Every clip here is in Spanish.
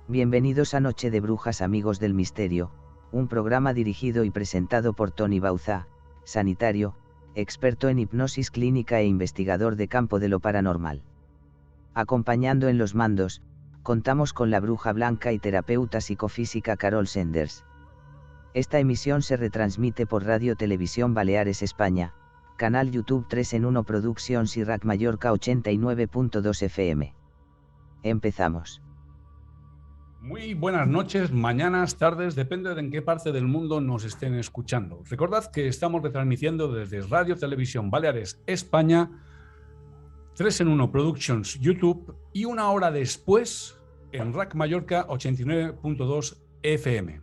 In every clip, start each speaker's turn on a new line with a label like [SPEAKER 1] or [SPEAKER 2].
[SPEAKER 1] Bienvenidos a Noche de Brujas, amigos del misterio, un programa dirigido y presentado por Tony Bauza, sanitario, experto en hipnosis clínica e investigador de campo de lo paranormal. Acompañando en los mandos, contamos con la bruja blanca y terapeuta psicofísica Carol Sanders. Esta emisión se retransmite por Radio Televisión Baleares España, canal YouTube 3 en 1 Productions y RAC Mallorca 89.2 FM. Empezamos.
[SPEAKER 2] Muy buenas noches, mañanas, tardes, depende de en qué parte del mundo nos estén escuchando. Recordad que estamos retransmitiendo desde Radio Televisión Baleares España, 3 en 1 Productions YouTube y una hora después en RAC Mallorca 89.2 FM.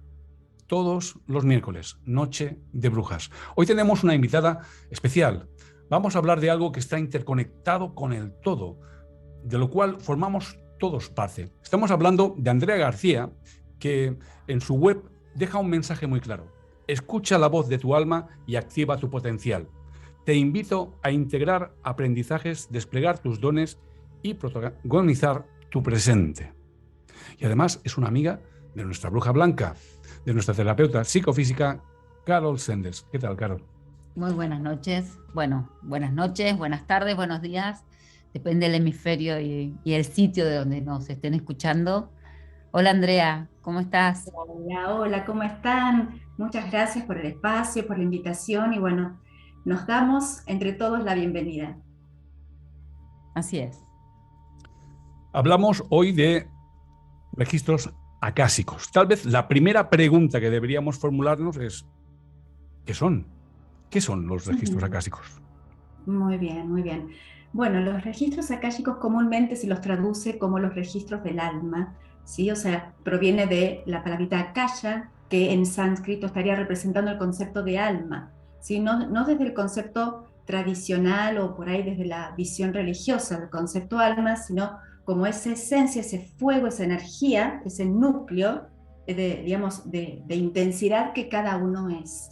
[SPEAKER 2] Todos los miércoles, Noche de Brujas. Hoy tenemos una invitada especial. Vamos a hablar de algo que está interconectado con el todo, de lo cual formamos todos parte. Estamos hablando de Andrea García, que en su web deja un mensaje muy claro. Escucha la voz de tu alma y activa tu potencial. Te invito a integrar aprendizajes, desplegar tus dones y protagonizar tu presente. Y además es una amiga de nuestra bruja blanca, de nuestra terapeuta psicofísica, Carol Sanders. ¿Qué tal, Carol?
[SPEAKER 3] Muy buenas noches. Bueno, buenas noches, buenas tardes, buenos días. Depende del hemisferio y el sitio de donde nos estén escuchando. Hola, Andrea, ¿cómo estás?
[SPEAKER 4] Hola, ¿cómo están? Muchas gracias por el espacio, por la invitación y bueno, nos damos entre todos la bienvenida.
[SPEAKER 3] Así es.
[SPEAKER 2] Hablamos hoy de registros acásicos. Tal vez la primera pregunta que deberíamos formularnos es ¿qué son? ¿Qué son los registros acásicos?
[SPEAKER 4] Muy bien, muy bien. Bueno, los registros akáshicos comúnmente se los traduce como los registros del alma, ¿sí? O sea, proviene de la palabrita akasha, que en sánscrito estaría representando el concepto de alma, ¿sí? No desde el concepto tradicional o por ahí desde la visión religiosa del concepto alma, sino como esa esencia, ese fuego, esa energía, ese núcleo de intensidad que cada uno es.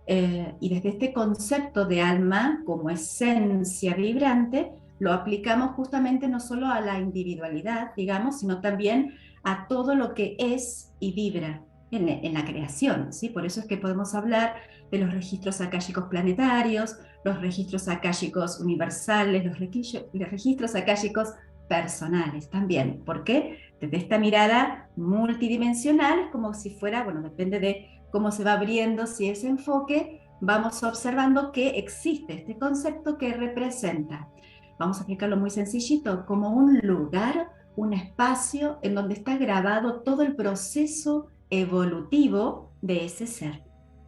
[SPEAKER 4] Y desde este concepto de alma como esencia vibrante, lo aplicamos justamente no solo a la individualidad, digamos, sino también a todo lo que es y vibra en la creación, ¿sí? Por eso es que podemos hablar de los registros akáshicos planetarios, los registros akáshicos universales, los registros akáshicos personales también. ¿Por qué? Desde esta mirada multidimensional, es como si fuera, bueno, depende de cómo se va abriendo, si ese enfoque, vamos observando que existe este concepto que representa, vamos a explicarlo muy sencillito, como un lugar, un espacio en donde está grabado todo el proceso evolutivo de ese ser.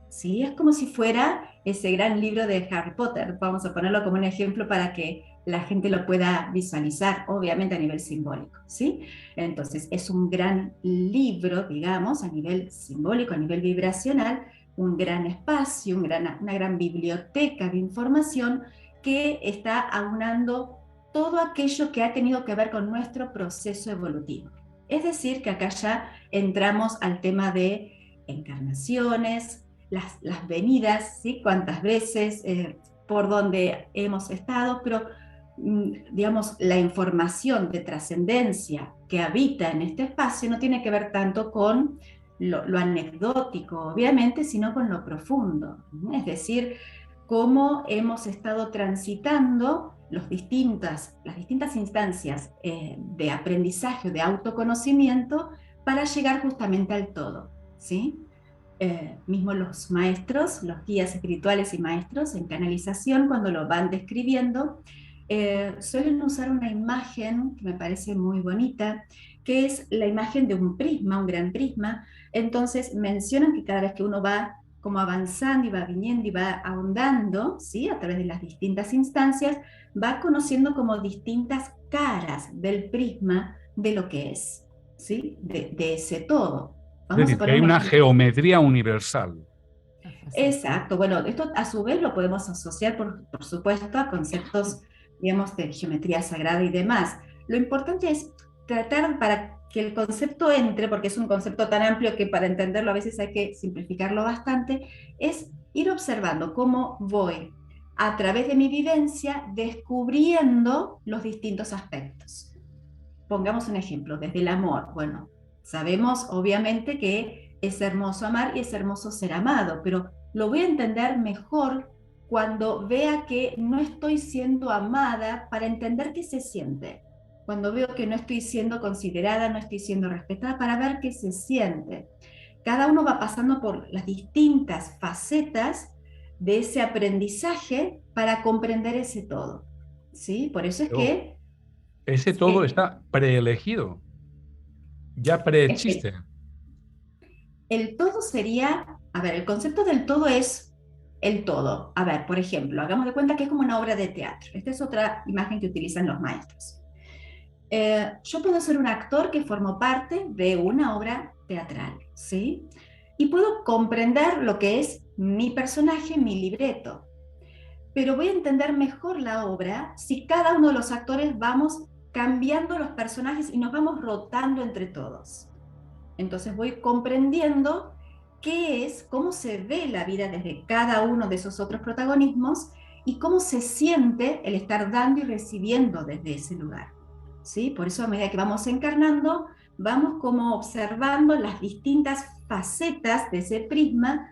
[SPEAKER 4] ¿Sí? Es como si fuera ese gran libro de Harry Potter, vamos a ponerlo como un ejemplo para que la gente lo pueda visualizar, obviamente a nivel simbólico, ¿sí? Entonces, es un gran libro, digamos, a nivel simbólico, a nivel vibracional, un gran espacio, una gran biblioteca de información que está aunando todo aquello que ha tenido que ver con nuestro proceso evolutivo. Es decir, que acá ya entramos al tema de encarnaciones, las venidas, ¿sí? Cuántas veces, por dónde hemos estado, pero digamos, la información de trascendencia que habita en este espacio no tiene que ver tanto con lo anecdótico, obviamente, sino con lo profundo. Es decir, cómo hemos estado transitando las distintas instancias de aprendizaje, de autoconocimiento, para llegar justamente al todo, ¿sí? Mismo los maestros, los guías espirituales y maestros en canalización, cuando lo van describiendo, suelen usar una imagen que me parece muy bonita, que es la imagen de un prisma, un gran prisma. Entonces mencionan que cada vez que uno va como avanzando y va viniendo y va ahondando, ¿sí? A través de las distintas instancias, va conociendo como distintas caras del prisma de lo que es, ¿sí? De ese todo.
[SPEAKER 2] Es decir, que hay una geometría universal.
[SPEAKER 4] Exacto, bueno, esto a su vez lo podemos asociar, por supuesto, a conceptos, digamos, de geometría sagrada y demás. Lo importante es tratar para que el concepto entre, porque es un concepto tan amplio que para entenderlo a veces hay que simplificarlo bastante, es ir observando cómo voy a través de mi vivencia descubriendo los distintos aspectos. Pongamos un ejemplo, desde el amor, bueno, Sabemos, obviamente, que es hermoso amar y es hermoso ser amado, pero lo voy a entender mejor cuando vea que no estoy siendo amada para entender qué se siente. Cuando veo que no estoy siendo considerada, no estoy siendo respetada, para ver qué se siente. Cada uno va pasando por las distintas facetas de ese aprendizaje para comprender ese todo. ¿Sí? Por eso es
[SPEAKER 2] Pero
[SPEAKER 4] que
[SPEAKER 2] ese todo está preelegido, ya preexiste.
[SPEAKER 4] el todo sería, a ver, el concepto del todo es el todo. A ver, por ejemplo, hagamos de cuenta que es como una obra de teatro. Esta es otra imagen que utilizan los maestros. Yo puedo ser un actor que formó parte de una obra teatral, ¿sí? Y puedo comprender lo que es mi personaje, mi libreto. Pero voy a entender mejor la obra si cada uno de los actores vamos cambiando los personajes y nos vamos rotando entre todos. Entonces voy comprendiendo qué es, cómo se ve la vida desde cada uno de esos otros protagonismos y cómo se siente el estar dando y recibiendo desde ese lugar. ¿Sí? Por eso a medida que vamos encarnando, vamos como observando las distintas facetas de ese prisma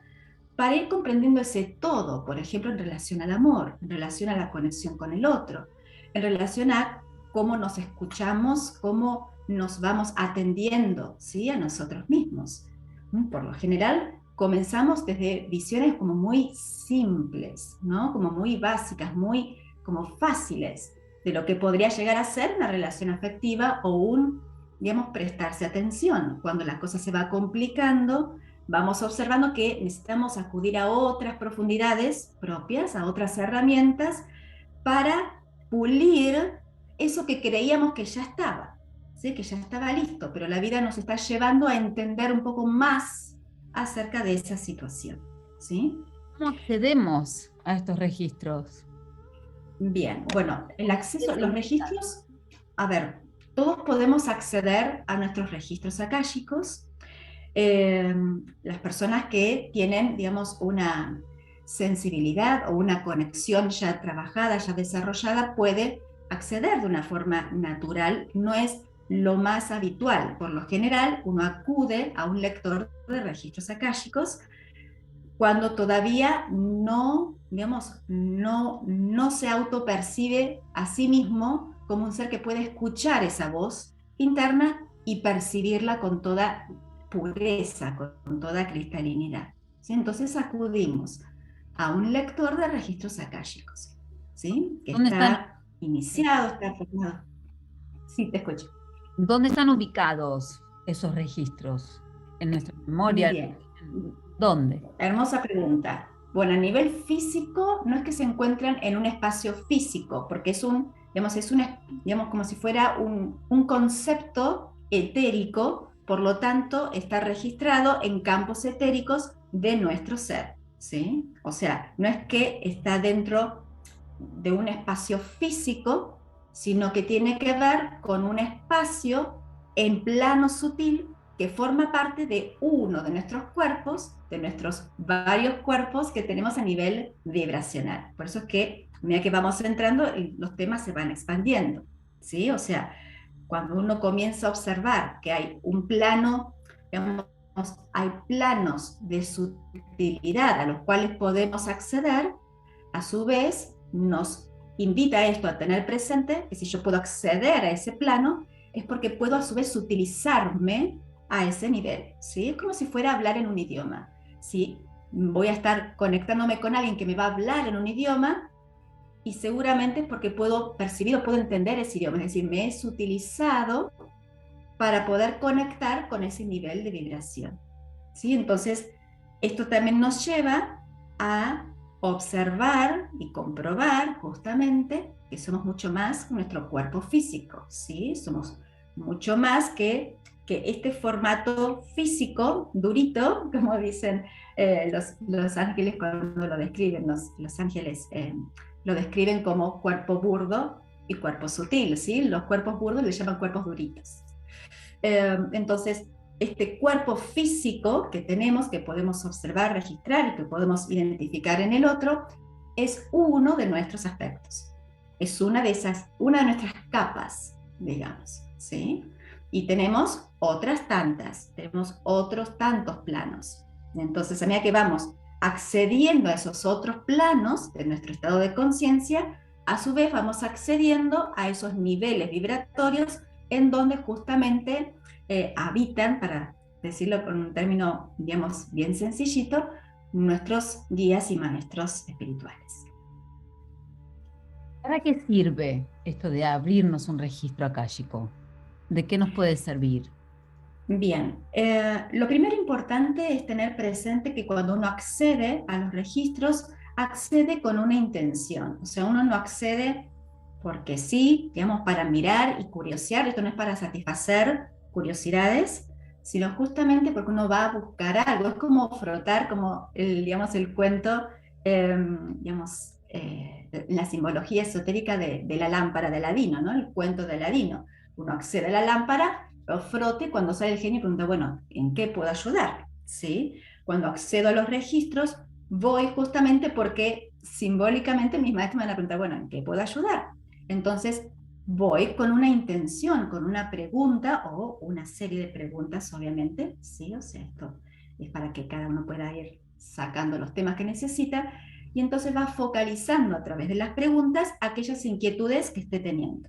[SPEAKER 4] para ir comprendiendo ese todo, por ejemplo, en relación al amor, en relación a la conexión con el otro, en relación a cómo nos escuchamos, cómo nos vamos atendiendo, ¿sí? A nosotros mismos. Por lo general, comenzamos desde visiones como muy simples, ¿no? Como muy básicas, muy como fáciles de lo que podría llegar a ser una relación afectiva o un, digamos, prestarse atención. Cuando la cosa se va complicando, vamos observando que necesitamos acudir a otras profundidades propias, a otras herramientas, para pulir eso que creíamos que ya estaba, ¿sí? Que ya estaba listo, pero la vida nos está llevando a entender un poco más acerca de esa situación, ¿sí?
[SPEAKER 3] ¿Cómo accedemos a estos registros?
[SPEAKER 4] Bien, bueno, el acceso a los registros, a ver, todos podemos acceder a nuestros registros akáshicos. Las personas que tienen, digamos, una sensibilidad o una conexión ya trabajada, ya desarrollada, puede acceder de una forma natural. No es lo más habitual. Por lo general, uno acude a un lector de registros akáshicos cuando todavía no, digamos, no se autopercibe a sí mismo como un ser que puede escuchar esa voz interna y percibirla con toda pureza, con toda cristalinidad, ¿sí? Entonces acudimos a un lector de registros akáshicos, ¿sí? Que está iniciado, está formado. Sí, te escucho.
[SPEAKER 3] ¿Dónde están ubicados esos registros? ¿En nuestra memoria?
[SPEAKER 4] Bien.
[SPEAKER 3] ¿Dónde?
[SPEAKER 4] Hermosa pregunta. Bueno, a nivel físico, no es que se encuentran en un espacio físico, porque es digamos, como si fuera un concepto etérico, por lo tanto, está registrado en campos etéricos de nuestro ser, ¿sí? O sea, no es que está dentro de un espacio físico, sino que tiene que ver con un espacio en plano sutil que forma parte de uno de nuestros cuerpos, de nuestros varios cuerpos que tenemos a nivel vibracional. Por eso es que, a medida que vamos entrando, los temas se van expandiendo, ¿sí? O sea, cuando uno comienza a observar que hay un plano, digamos, hay planos de sutilidad a los cuales podemos acceder, a su vez nos invita esto a tener presente que si yo puedo acceder a ese plano, es porque puedo a su vez utilizarme a ese nivel, ¿sí? Es como si fuera a hablar en un idioma. Si voy a estar conectándome con alguien que me va a hablar en un idioma, y seguramente es porque puedo percibir o puedo entender ese idioma, es decir, me es utilizado para poder conectar con ese nivel de vibración, ¿sí? Entonces, esto también nos lleva a observar y comprobar justamente que somos mucho más que nuestro cuerpo físico, ¿sí? Somos mucho más que este formato físico, durito, como dicen los ángeles cuando lo describen, los ángeles lo describen como cuerpo burdo y cuerpo sutil, ¿sí? Los cuerpos burdos les llaman cuerpos duritos. Entonces, este cuerpo físico que tenemos, que podemos observar, registrar y que podemos identificar en el otro, es uno de nuestros aspectos. Es una de nuestras capas, digamos, ¿sí? Y tenemos otras tantas, tenemos otros tantos planos. Entonces, a medida que vamos accediendo a esos otros planos de nuestro estado de conciencia, a su vez vamos accediendo a esos niveles vibratorios en donde justamente habitan, para decirlo con un término, digamos, bien sencillito, nuestros guías y maestros espirituales.
[SPEAKER 3] ¿Para qué sirve esto de abrirnos un registro akáshico? ¿De qué nos puede servir?
[SPEAKER 4] Bien, lo primero importante es tener presente que cuando uno accede a los registros, accede con una intención. O sea, uno no accede porque sí, digamos, para mirar y curiosear. Esto no es para satisfacer curiosidades, sino justamente porque uno va a buscar algo. Es como frotar, como digamos, el cuento, digamos, la simbología esotérica de la lámpara de Aladino, ¿no? El cuento de Aladino. Uno accede a la lámpara, lo frote, cuando sale el genio pregunta, bueno, ¿en qué puedo ayudar? ¿Sí? Cuando accedo a los registros, voy justamente porque simbólicamente mis maestros me van a preguntar, bueno, ¿en qué puedo ayudar? Entonces, voy con una intención, con una pregunta o una serie de preguntas, obviamente, ¿sí? O sea, esto es para que cada uno pueda ir sacando los temas que necesita, y entonces va focalizando a través de las preguntas aquellas inquietudes que esté teniendo.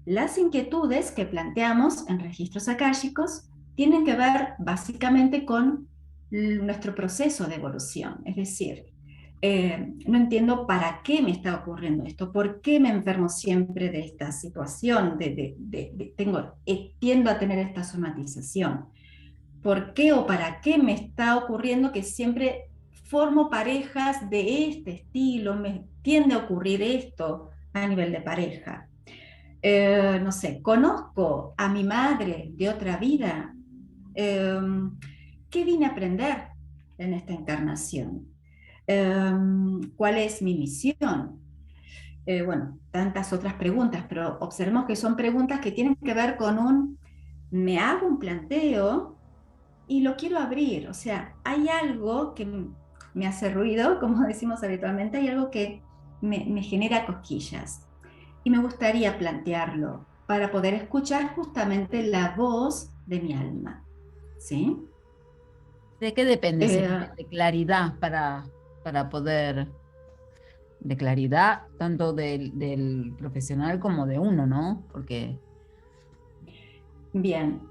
[SPEAKER 4] Las inquietudes que planteamos en registros akáshicos tienen que ver básicamente con nuestro proceso de evolución, es decir, no entiendo para qué me está ocurriendo esto, por qué me enfermo siempre de esta situación, tiendo a tener esta somatización, por qué o para qué me está ocurriendo que siempre formo parejas de este estilo, me tiende a ocurrir esto a nivel de pareja. No sé, conozco a mi madre de otra vida. ¿Qué vine a aprender en esta encarnación? ¿Cuál es mi misión? Bueno, tantas otras preguntas, pero observemos que son preguntas que tienen que ver con me hago un planteo y lo quiero abrir. O sea, hay algo que me hace ruido, como decimos habitualmente, hay algo que me genera cosquillas. Y me gustaría plantearlo para poder escuchar justamente la voz de mi alma. ¿Sí?
[SPEAKER 3] ¿De qué depende ese nivel de claridad para poder, de claridad tanto del profesional como de uno, ¿no? Porque...
[SPEAKER 4] Bien,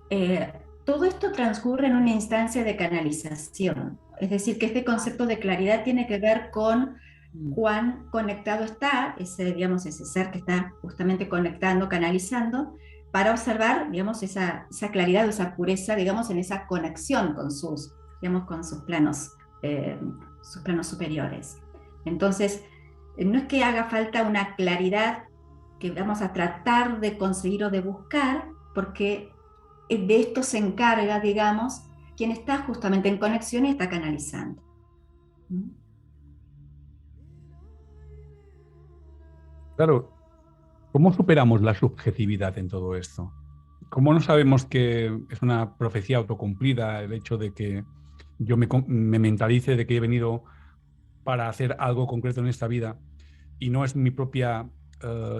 [SPEAKER 4] todo esto transcurre en una instancia de canalización. Es decir, que este concepto de claridad tiene que ver con cuán conectado está digamos, ese ser que está justamente conectando, canalizando, para observar, digamos, esa claridad o esa pureza, digamos, en esa conexión con sus planos superiores. Entonces, no es que haga falta una claridad que vamos a tratar de conseguir o de buscar, porque de esto se encarga, digamos, quien está justamente en conexión y está canalizando.
[SPEAKER 2] Claro, ¿cómo superamos la subjetividad en todo esto? ¿Cómo no sabemos que es una profecía autocumplida el hecho de que yo me mentalice de que he venido para hacer algo concreto en esta vida y no es mi propia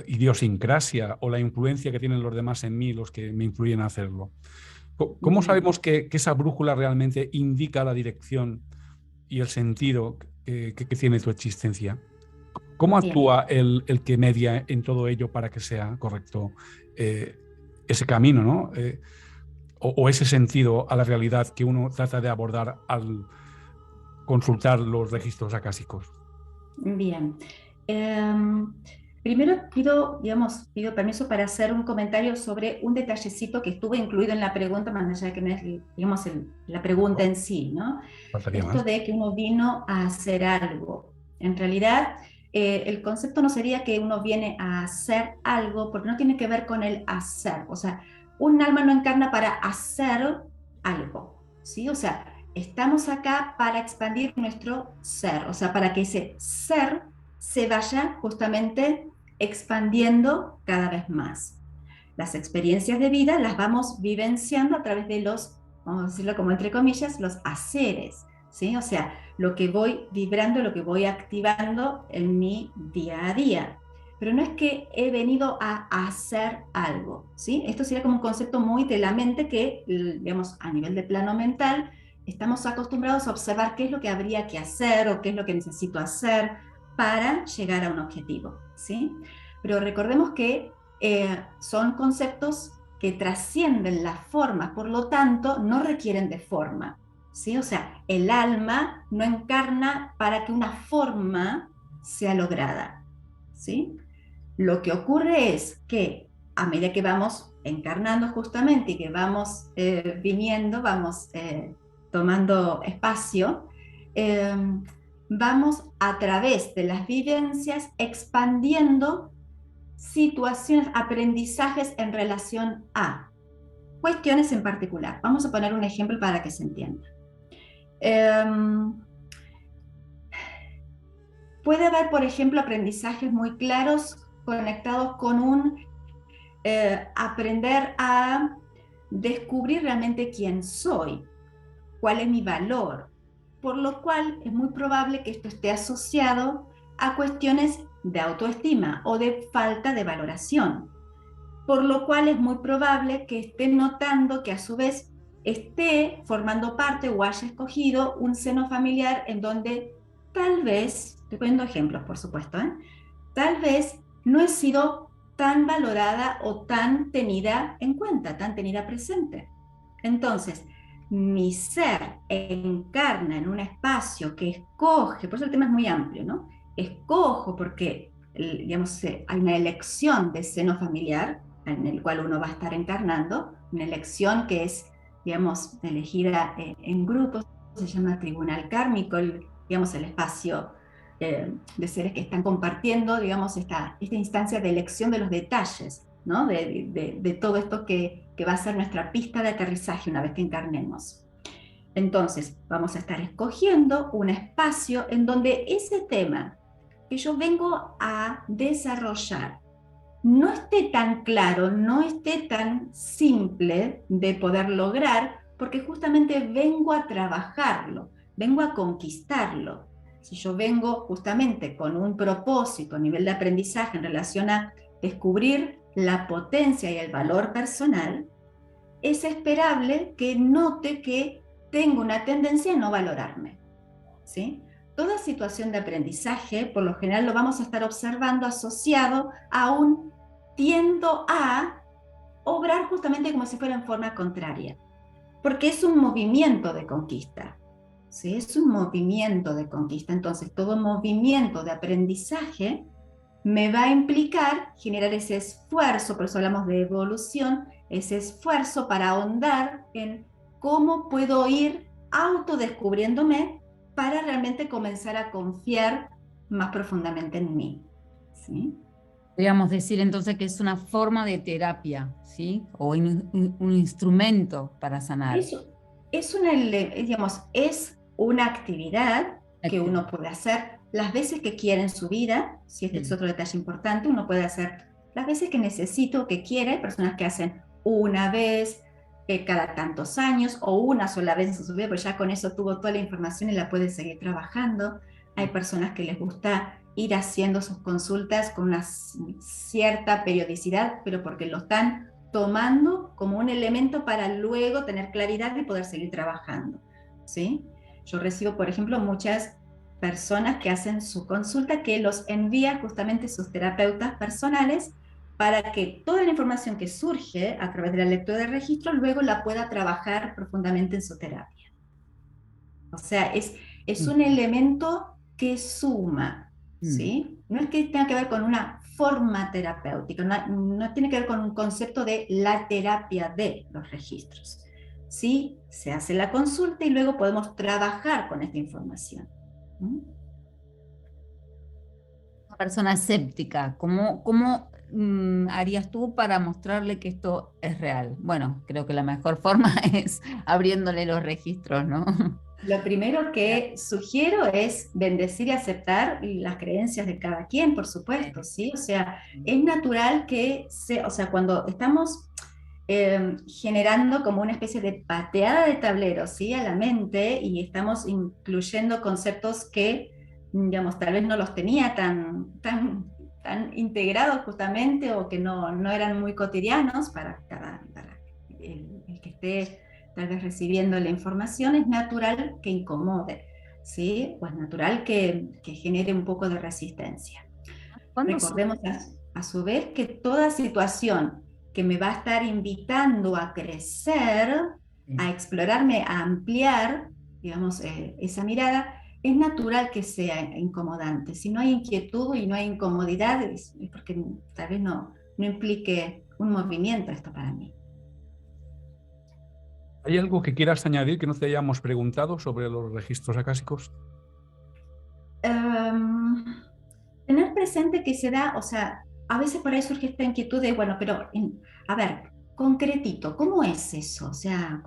[SPEAKER 2] idiosincrasia o la influencia que tienen los demás en mí los que me influyen a hacerlo? ¿Cómo sabemos que esa brújula realmente indica la dirección y el sentido que tiene tu existencia? ¿Cómo actúa el que media en todo ello para que sea correcto ese camino, ¿no? O ese sentido a la realidad que uno trata de abordar al consultar los registros acásicos?
[SPEAKER 4] Bien. Primero pido permiso para hacer un comentario sobre un detallecito que estuvo incluido en la pregunta, más allá de que no es, digamos, la pregunta en sí, ¿no? Esto de que uno vino a hacer algo. En realidad, el concepto no sería que uno viene a hacer algo, porque no tiene que ver con el hacer. O sea, un alma no encarna para hacer algo, ¿sí? O sea, estamos acá para expandir nuestro ser, o sea, para que ese ser se vaya justamente expandiendo cada vez más. Las experiencias de vida las vamos vivenciando a través de los, vamos a decirlo como entre comillas, los haceres, ¿sí? O sea, lo que voy vibrando, lo que voy activando en mi día a día. pero no es que he venido a hacer algo, ¿sí? Esto sería como un concepto muy de la mente que, digamos, a nivel de plano mental, estamos acostumbrados a observar qué es lo que habría que hacer o qué es lo que necesito hacer para llegar a un objetivo, ¿sí? Pero recordemos que son conceptos que trascienden las formas, por lo tanto, no requieren de forma, ¿sí? O sea, el alma no encarna para que una forma sea lograda, ¿sí? Lo que ocurre es que a medida que vamos encarnando justamente y que vamos viniendo, vamos tomando espacio, vamos a través de las vivencias expandiendo situaciones, aprendizajes en relación a cuestiones en particular. Vamos a poner un ejemplo para que se entienda. Puede haber, por ejemplo, aprendizajes muy claros conectados con un aprender a descubrir realmente quién soy, cuál es mi valor, por lo cual es muy probable que esto esté asociado a cuestiones de autoestima o de falta de valoración, por lo cual es muy probable que esté notando que a su vez esté formando parte o haya escogido un seno familiar en donde tal vez, estoy poniendo ejemplos por supuesto, tal vez no he sido tan valorada o tan tenida en cuenta, tan tenida presente. Entonces, mi ser encarna en un espacio que escoge, por eso el tema es muy amplio, ¿no? Escojo porque, digamos, hay una elección de seno familiar en el cual uno va a estar encarnando, una elección que es, digamos, elegida en grupos, se llama tribunal kármico, digamos, el espacio de seres que están compartiendo, digamos, esta instancia de elección de los detalles, ¿no? de todo esto que va a ser nuestra pista de aterrizaje una vez que encarnemos. Entonces, vamos a estar escogiendo un espacio en donde ese tema que yo vengo a desarrollar no esté tan claro, no esté tan simple de poder lograr, porque justamente vengo a trabajarlo, vengo a conquistarlo. Si yo vengo justamente con un propósito a nivel de aprendizaje en relación a descubrir la potencia y el valor personal, es esperable que note que tengo una tendencia a no valorarme, ¿sí? Toda situación de aprendizaje, por lo general lo vamos a estar observando asociado a un tiendo a obrar justamente como si fuera en forma contraria, porque es un movimiento de conquista, ¿sí? Es un movimiento de conquista. Entonces, todo movimiento de aprendizaje me va a implicar generar ese esfuerzo, por eso hablamos de evolución, ese esfuerzo para ahondar en cómo puedo ir autodescubriéndome para realmente comenzar a confiar más profundamente en mí, ¿sí?
[SPEAKER 3] Podríamos decir entonces que es una forma de terapia, ¿sí? O un instrumento para sanar.
[SPEAKER 4] Eso es digamos, es una actividad que uno puede hacer las veces que quiere en su vida, si este es otro detalle importante, uno puede hacer las veces que necesito, que quiere. Hay personas que hacen una vez cada tantos años o una sola vez en su vida, pero ya con eso tuvo toda la información y la puede seguir trabajando. Hay personas que les gusta ir haciendo sus consultas con una cierta periodicidad, pero porque lo están tomando como un elemento para luego tener claridad y poder seguir trabajando, ¿sí? Yo recibo, por ejemplo, muchas personas que hacen su consulta que los envía justamente sus terapeutas personales para que toda la información que surge a través de la lectura de registro luego la pueda trabajar profundamente en su terapia. O sea, es un elemento que suma, ¿sí? No es que tenga que ver con una forma terapéutica, no tiene que ver con un concepto de la terapia de los registros. Sí, se hace la consulta y luego podemos trabajar con esta información.
[SPEAKER 3] Una persona escéptica, ¿cómo harías tú para mostrarle que esto es real? Bueno, creo que la mejor forma es abriéndole los registros, ¿no?
[SPEAKER 4] Lo primero que sugiero es bendecir y aceptar las creencias de cada quien, por supuesto, ¿sí? O sea, es natural que cuando estamos generando como una especie de pateada de tablero, ¿sí? A la mente, y estamos incluyendo conceptos que, digamos, tal vez no los tenía tan tan integrados justamente o que no eran muy cotidianos para el que esté tal vez recibiendo la información, es natural que incomode, ¿sí? O es natural que genere un poco de resistencia. Recordemos a su vez que toda situación que me va a estar invitando a crecer, a explorarme, a ampliar, digamos, esa mirada, es natural que sea incomodante. Si no hay inquietud y no hay incomodidad, es porque tal vez no implique un movimiento esto para mí.
[SPEAKER 2] ¿Hay algo que quieras añadir que no te hayamos preguntado sobre los registros acásicos?
[SPEAKER 4] Tener presente que se da, o sea, a veces por ahí surge esta inquietud de, bueno, pero, a ver, concretito, ¿cómo es eso? O sea,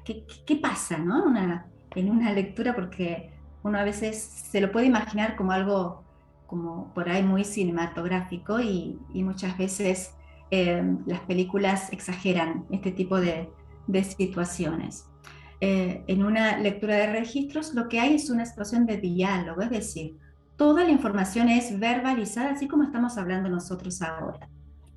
[SPEAKER 4] ¿qué pasa, ¿no? En una lectura, porque uno a veces se lo puede imaginar como algo como por ahí muy cinematográfico y muchas veces las películas exageran este tipo de situaciones. En una lectura de registros lo que hay es una situación de diálogo, es decir, toda la información es verbalizada, así como estamos hablando nosotros ahora,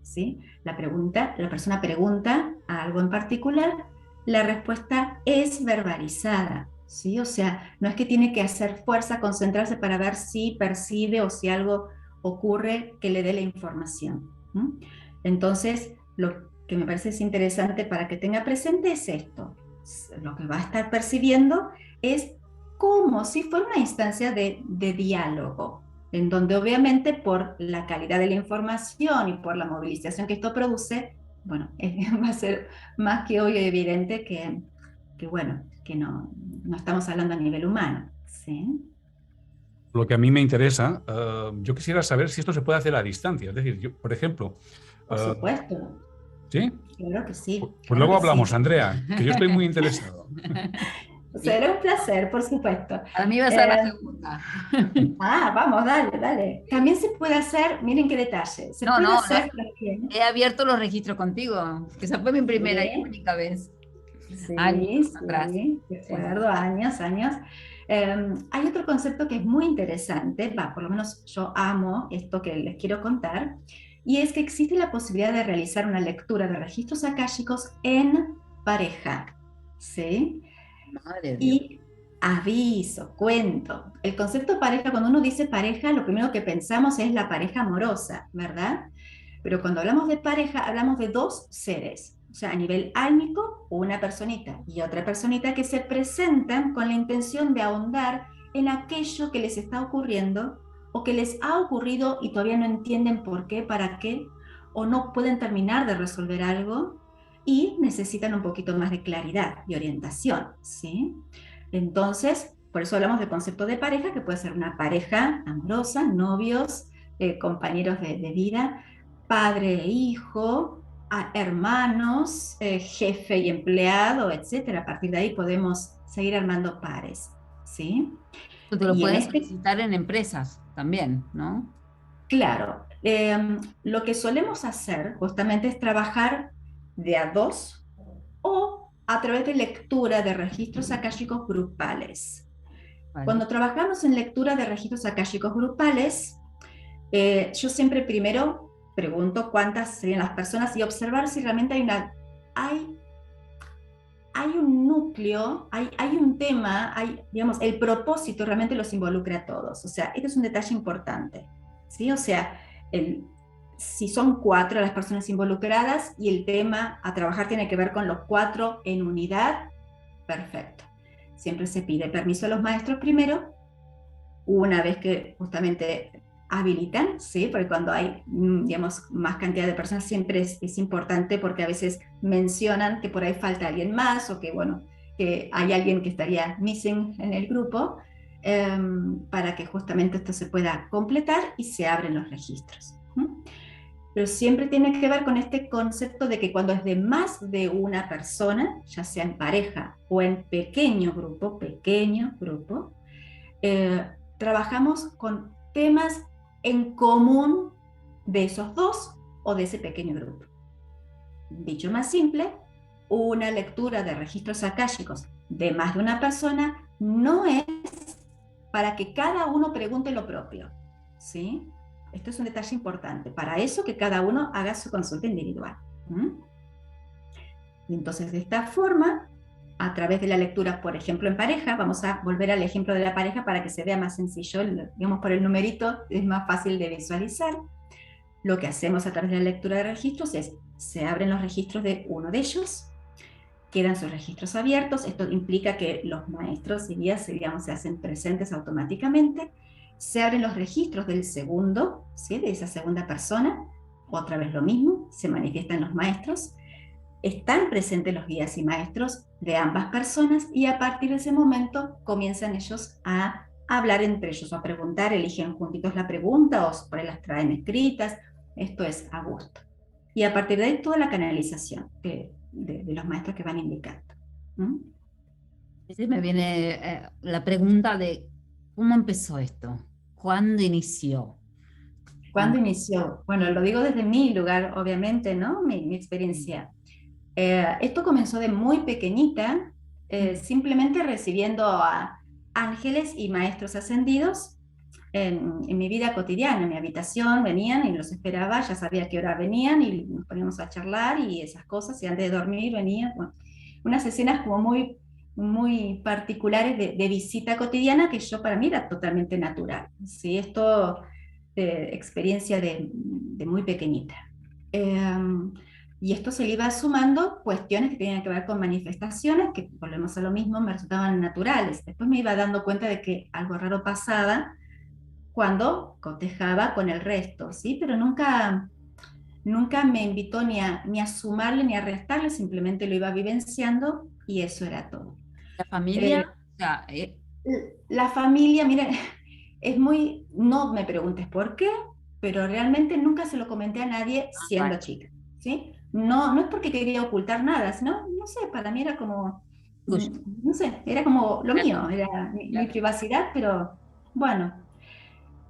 [SPEAKER 4] ¿sí? La persona pregunta a algo en particular, la respuesta es verbalizada, ¿sí? O sea, no es que tiene que hacer fuerza, concentrarse para ver si percibe o si algo ocurre que le dé la información. Entonces, lo que me parece es interesante para que tenga presente es esto. Lo que va a estar percibiendo es como si fuera una instancia de diálogo, en donde obviamente por la calidad de la información y por la movilización que esto produce, bueno, va a ser más que obvio y evidente que bueno, que no estamos hablando a nivel humano, ¿sí?
[SPEAKER 2] Lo que a mí me interesa, yo quisiera saber si esto se puede hacer a distancia. Es decir, yo, por ejemplo...
[SPEAKER 4] Por supuesto.
[SPEAKER 2] ¿Sí?
[SPEAKER 4] Claro que sí.
[SPEAKER 2] Pues
[SPEAKER 4] claro
[SPEAKER 2] luego
[SPEAKER 4] que
[SPEAKER 2] hablamos,
[SPEAKER 4] sí.
[SPEAKER 2] Andrea, que yo estoy muy interesado.
[SPEAKER 4] Será un placer, por supuesto.
[SPEAKER 3] A mí va a ser la segunda.
[SPEAKER 4] Vamos, dale. También se puede hacer, miren qué detalle, se puede hacer también.
[SPEAKER 3] He abierto los registros contigo, que esa fue mi primera y única vez.
[SPEAKER 4] Sí,
[SPEAKER 3] Años atrás.
[SPEAKER 4] recuerdo, años. Hay otro concepto que es muy interesante, por lo menos yo amo esto que les quiero contar, y es que existe la posibilidad de realizar una lectura de registros akáshicos en pareja, ¿sí?
[SPEAKER 3] Madre Dios.
[SPEAKER 4] Y aviso, cuento, el concepto de pareja, cuando uno dice pareja, lo primero que pensamos es la pareja amorosa, ¿verdad? Pero cuando hablamos de pareja, hablamos de dos seres, o sea, a nivel álmico, una personita y otra personita que se presentan con la intención de ahondar en aquello que les está ocurriendo o que les ha ocurrido y todavía no entienden por qué, para qué, o no pueden terminar de resolver algo y necesitan un poquito más de claridad y orientación, ¿sí? Entonces, por eso hablamos del concepto de pareja, que puede ser una pareja amorosa, novios, compañeros de vida, padre e hijo, hermanos, jefe y empleado, etcétera. A partir de ahí podemos seguir armando pares, ¿sí?
[SPEAKER 3] Tú lo puedes solicitar en empresas también, ¿no?
[SPEAKER 4] Claro. Lo que solemos hacer justamente es trabajar de a dos o a través de lectura de registros akáshicos grupales. Vale. Cuando trabajamos en lectura de registros akáshicos grupales, yo siempre primero pregunto cuántas serían las personas y observar si realmente hay un núcleo, hay un tema, digamos, el propósito realmente los involucra a todos. O sea, este es un detalle importante, ¿sí? O sea, si son 4 las personas involucradas y el tema a trabajar tiene que ver con los 4 en unidad, perfecto. Siempre se pide permiso a los maestros primero, una vez que justamente habilitan, ¿sí? Porque cuando hay, digamos, más cantidad de personas siempre es importante porque a veces mencionan que por ahí falta alguien más o que, bueno, que hay alguien que estaría missing en el grupo para que justamente esto se pueda completar y se abren los registros. Pero siempre tiene que ver con este concepto de que cuando es de más de una persona, ya sea en pareja o en pequeño grupo, trabajamos con temas en común de esos dos o de ese pequeño grupo. Dicho más simple, una lectura de registros akáshicos de más de una persona no es para que cada uno pregunte lo propio, ¿sí? Esto es un detalle importante. Para eso que cada uno haga su consulta individual. Y entonces, de esta forma, a través de la lectura, por ejemplo, en pareja, vamos a volver al ejemplo de la pareja para que se vea más sencillo, digamos, por el numerito es más fácil de visualizar. Lo que hacemos a través de la lectura de registros es, se abren los registros de uno de ellos, quedan sus registros abiertos, esto implica que los maestros y guías, digamos, se hacen presentes automáticamente, se abren los registros del segundo, ¿sí? De esa segunda persona, otra vez lo mismo, se manifiestan los maestros, están presentes los guías y maestros de ambas personas y a partir de ese momento comienzan ellos a hablar entre ellos, o a preguntar, eligen juntitos la pregunta o por ahí las traen escritas, esto es a gusto. Y a partir de ahí toda la canalización de los maestros que van indicando.
[SPEAKER 3] Sí, me viene la pregunta de ¿cómo empezó esto? ¿Cuándo inició?
[SPEAKER 4] ¿Cuándo inició? Bueno, lo digo desde mi lugar, obviamente, ¿no? Mi experiencia. Esto comenzó de muy pequeñita, simplemente recibiendo a ángeles y maestros ascendidos en mi vida cotidiana. En mi habitación venían y los esperaba, ya sabía a qué hora venían y nos poníamos a charlar y esas cosas, y antes de dormir venían, bueno, unas escenas como muy, muy particulares de visita cotidiana que yo para mí era totalmente natural. ¿Sí? Esto de experiencia de muy pequeñita. Y esto se le iba sumando cuestiones que tenían que ver con manifestaciones, que volvemos a lo mismo, me resultaban naturales. Después me iba dando cuenta de que algo raro pasaba cuando cotejaba con el resto, ¿sí? Pero nunca me invitó ni a sumarle ni a restarle, simplemente lo iba vivenciando y eso era todo.
[SPEAKER 3] ¿La familia?
[SPEAKER 4] La familia, mire, es muy, no me preguntes por qué, pero realmente nunca se lo comenté a nadie siendo chica, ¿sí? No es porque quería ocultar nada, sino, no sé, para mí era como, no sé, era como lo mío, era mi privacidad, pero bueno.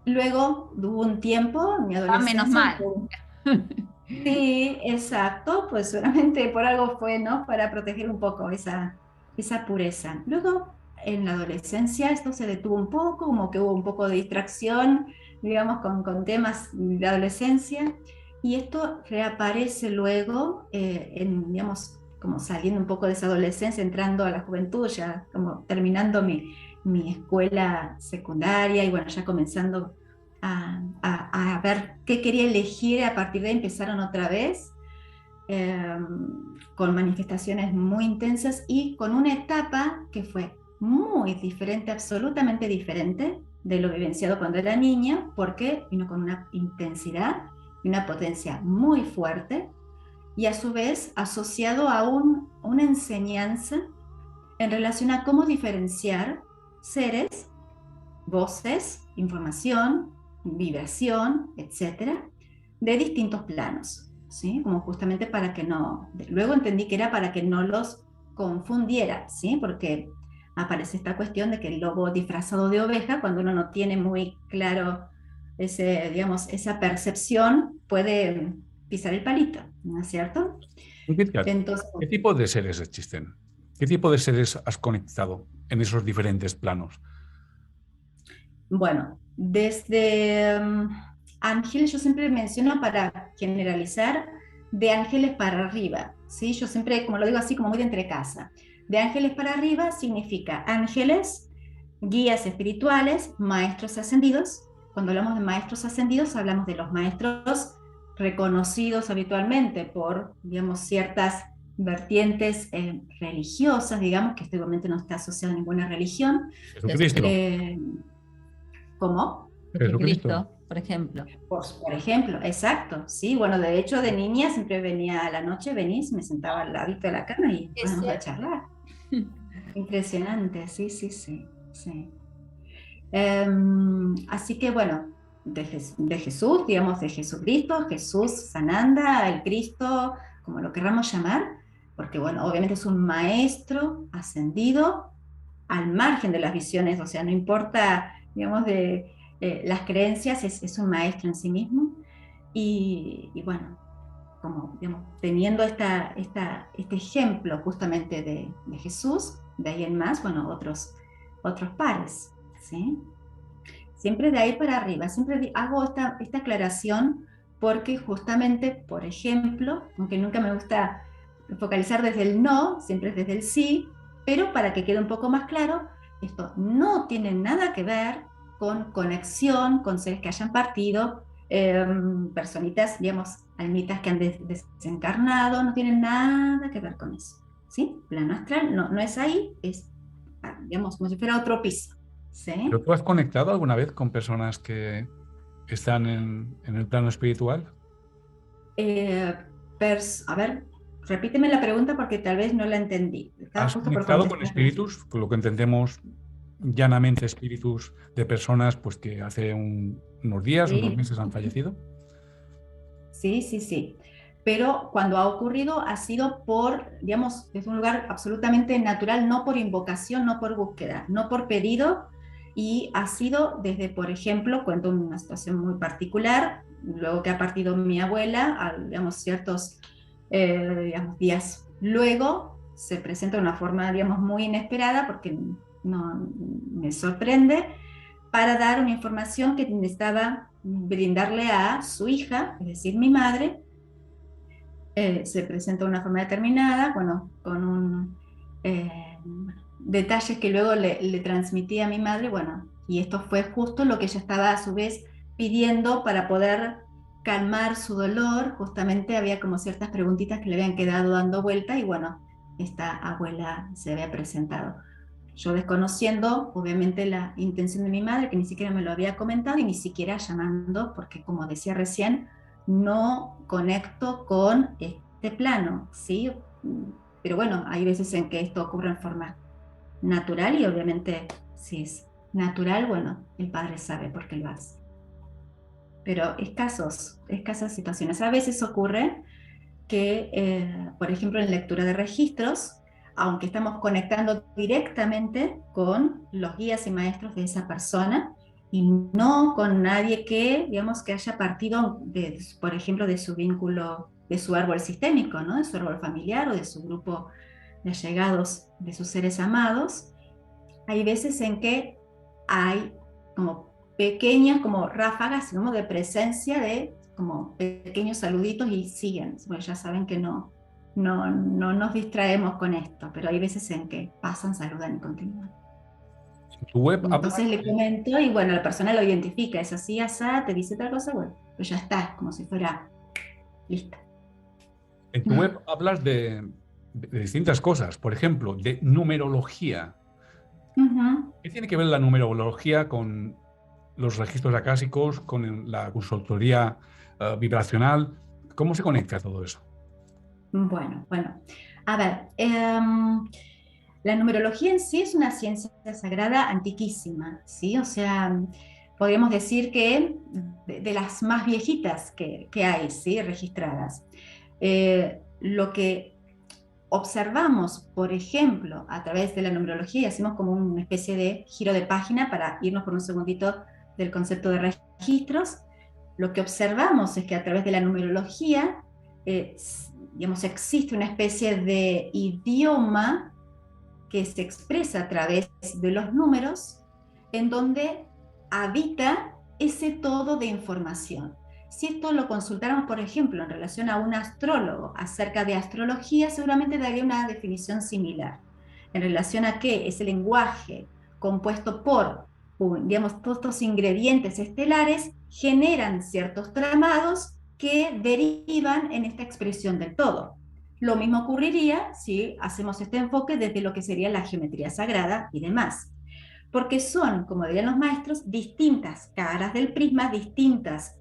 [SPEAKER 4] Luego hubo un tiempo, en mi adolescencia.
[SPEAKER 3] Menos mal.
[SPEAKER 4] Sí, exacto, pues solamente por algo fue, ¿no? Para proteger un poco esa pureza. Luego, en la adolescencia, esto se detuvo un poco, como que hubo un poco de distracción, digamos, con temas de adolescencia, y esto reaparece luego, digamos, como saliendo un poco de esa adolescencia, entrando a la juventud, ya como terminando mi escuela secundaria y bueno, ya comenzando a ver qué quería elegir. A partir de ahí empezaron otra vez con manifestaciones muy intensas y con una etapa que fue muy diferente, absolutamente diferente de lo vivenciado cuando era niña, porque vino con una intensidad y una potencia muy fuerte y a su vez asociado a una enseñanza en relación a cómo diferenciar seres, voces, información, vibración, etcétera, de distintos planos, ¿sí? Como justamente para que no, luego entendí que era para que no los confundiera, ¿sí? Porque aparece esta cuestión de que el lobo disfrazado de oveja, cuando uno no tiene muy claro digamos, esa percepción, puede pisar el palito, ¿no es cierto?
[SPEAKER 2] Entonces, ¿qué tipo de seres existen? ¿Qué tipo de seres has conectado en esos diferentes planos?
[SPEAKER 4] Bueno, desde ángeles, yo siempre menciono para generalizar, de ángeles para arriba, ¿sí? Yo siempre, como lo digo así, como muy de entrecasa. De ángeles para arriba significa ángeles, guías espirituales, maestros ascendidos. Cuando hablamos de maestros ascendidos, hablamos de los maestros reconocidos habitualmente por, digamos, ciertas vertientes religiosas, digamos, que este momento no está asociado a ninguna religión.
[SPEAKER 2] Jesucristo.
[SPEAKER 4] ¿Cómo?
[SPEAKER 3] Jesucristo, por ejemplo.
[SPEAKER 4] Por ejemplo, exacto, sí. Bueno, de hecho, de niña siempre venía a la noche, venís, me sentaba al ladito de la cama y íbamos a charlar. Impresionante, sí. Así que bueno, de Jesús, digamos, de Jesucristo, Jesús, Sananda, el Cristo, como lo querramos llamar, porque bueno, obviamente es un maestro ascendido al margen de las visiones, o sea, no importa, digamos, de las creencias, es un maestro en sí mismo, y bueno, como, digamos, teniendo este ejemplo justamente de Jesús, de ahí en más, bueno, otros pares, ¿sí? siempre de ahí para arriba. Siempre hago esta aclaración porque justamente, por ejemplo, aunque nunca me gusta focalizar desde el no, siempre es desde el sí, pero para que quede un poco más claro, esto no tiene nada que ver con conexión, con seres que hayan partido, personitas, digamos, almitas que han desencarnado, no tienen nada que ver con eso, ¿sí? Plano astral no es ahí, es, digamos, como si fuera otro piso, ¿sí?
[SPEAKER 2] ¿Pero tú has conectado alguna vez con personas que están en el plano espiritual?
[SPEAKER 4] A ver, repíteme la pregunta porque tal vez no la entendí.
[SPEAKER 2] ¿Has conectado con espíritus, con lo que entendemos llanamente espíritus de personas pues, que hace unos días,
[SPEAKER 4] Sí.
[SPEAKER 2] unos meses han fallecido?
[SPEAKER 4] Sí. Pero cuando ha ocurrido ha sido por, digamos, desde un lugar absolutamente natural, no por invocación, no por búsqueda, no por pedido, y ha sido desde, por ejemplo, cuento una situación muy particular, luego que ha partido mi abuela, digamos, ciertos digamos, días luego, se presenta de una forma, digamos, muy inesperada, porque no me sorprende, para dar una información que necesitaba brindarle a su hija, es decir, mi madre. Se presenta de una forma determinada, bueno, con detalles que luego le transmití a mi madre, bueno, y esto fue justo lo que ella estaba a su vez pidiendo para poder calmar su dolor. Justamente había como ciertas preguntitas que le habían quedado dando vuelta y bueno, esta abuela se había presentado. Yo desconociendo, obviamente, la intención de mi madre, que ni siquiera me lo había comentado y ni siquiera llamando, porque como decía recién, no conecto con este plano, ¿sí? Pero bueno, hay veces en que esto ocurre en forma natural y obviamente si es natural, bueno, el padre sabe por qué lo hace. Pero escasas situaciones. A veces ocurre que, por ejemplo, en lectura de registros, aunque estamos conectando directamente con los guías y maestros de esa persona y no con nadie que, digamos, que haya partido, por ejemplo, de su vínculo, de su árbol sistémico, ¿no? De su árbol familiar o de su grupo de allegados, de sus seres amados, hay veces en que hay como pequeñas, como ráfagas, ¿no? De presencia de como pequeños saluditos y siguen. Bueno, ya saben que no nos distraemos con esto, pero hay veces en que pasan, saludan y continúan.
[SPEAKER 2] Tu web
[SPEAKER 4] Entonces le comento y bueno, la persona lo identifica, es así, asá, te dice tal cosa, bueno, pues ya está, como si fuera lista.
[SPEAKER 2] En tu web hablas de distintas cosas, por ejemplo, de numerología. ¿Qué tiene que ver la numerología con los registros acásicos, con la consultoría vibracional? ¿Cómo se conecta todo eso?
[SPEAKER 4] Bueno, a ver, la numerología en sí es una ciencia sagrada antiquísima, ¿sí? O sea, podríamos decir que de las más viejitas que hay, ¿sí? Registradas. Lo que observamos, por ejemplo, a través de la numerología, y hacemos como una especie de giro de página para irnos por un segundito del concepto de registros, lo que observamos es que a través de la numerología, digamos, existe una especie de idioma que se expresa a través de los números, en donde habita ese todo de información. Si esto lo consultáramos, por ejemplo, en relación a un astrólogo acerca de astrología, seguramente daría una definición similar. En relación a qué ese lenguaje compuesto por, digamos, todos estos ingredientes estelares generan ciertos tramados que derivan en esta expresión del todo. Lo mismo ocurriría si hacemos este enfoque desde lo que sería la geometría sagrada y demás. Porque son, como dirían los maestros, distintas caras del prisma, distintas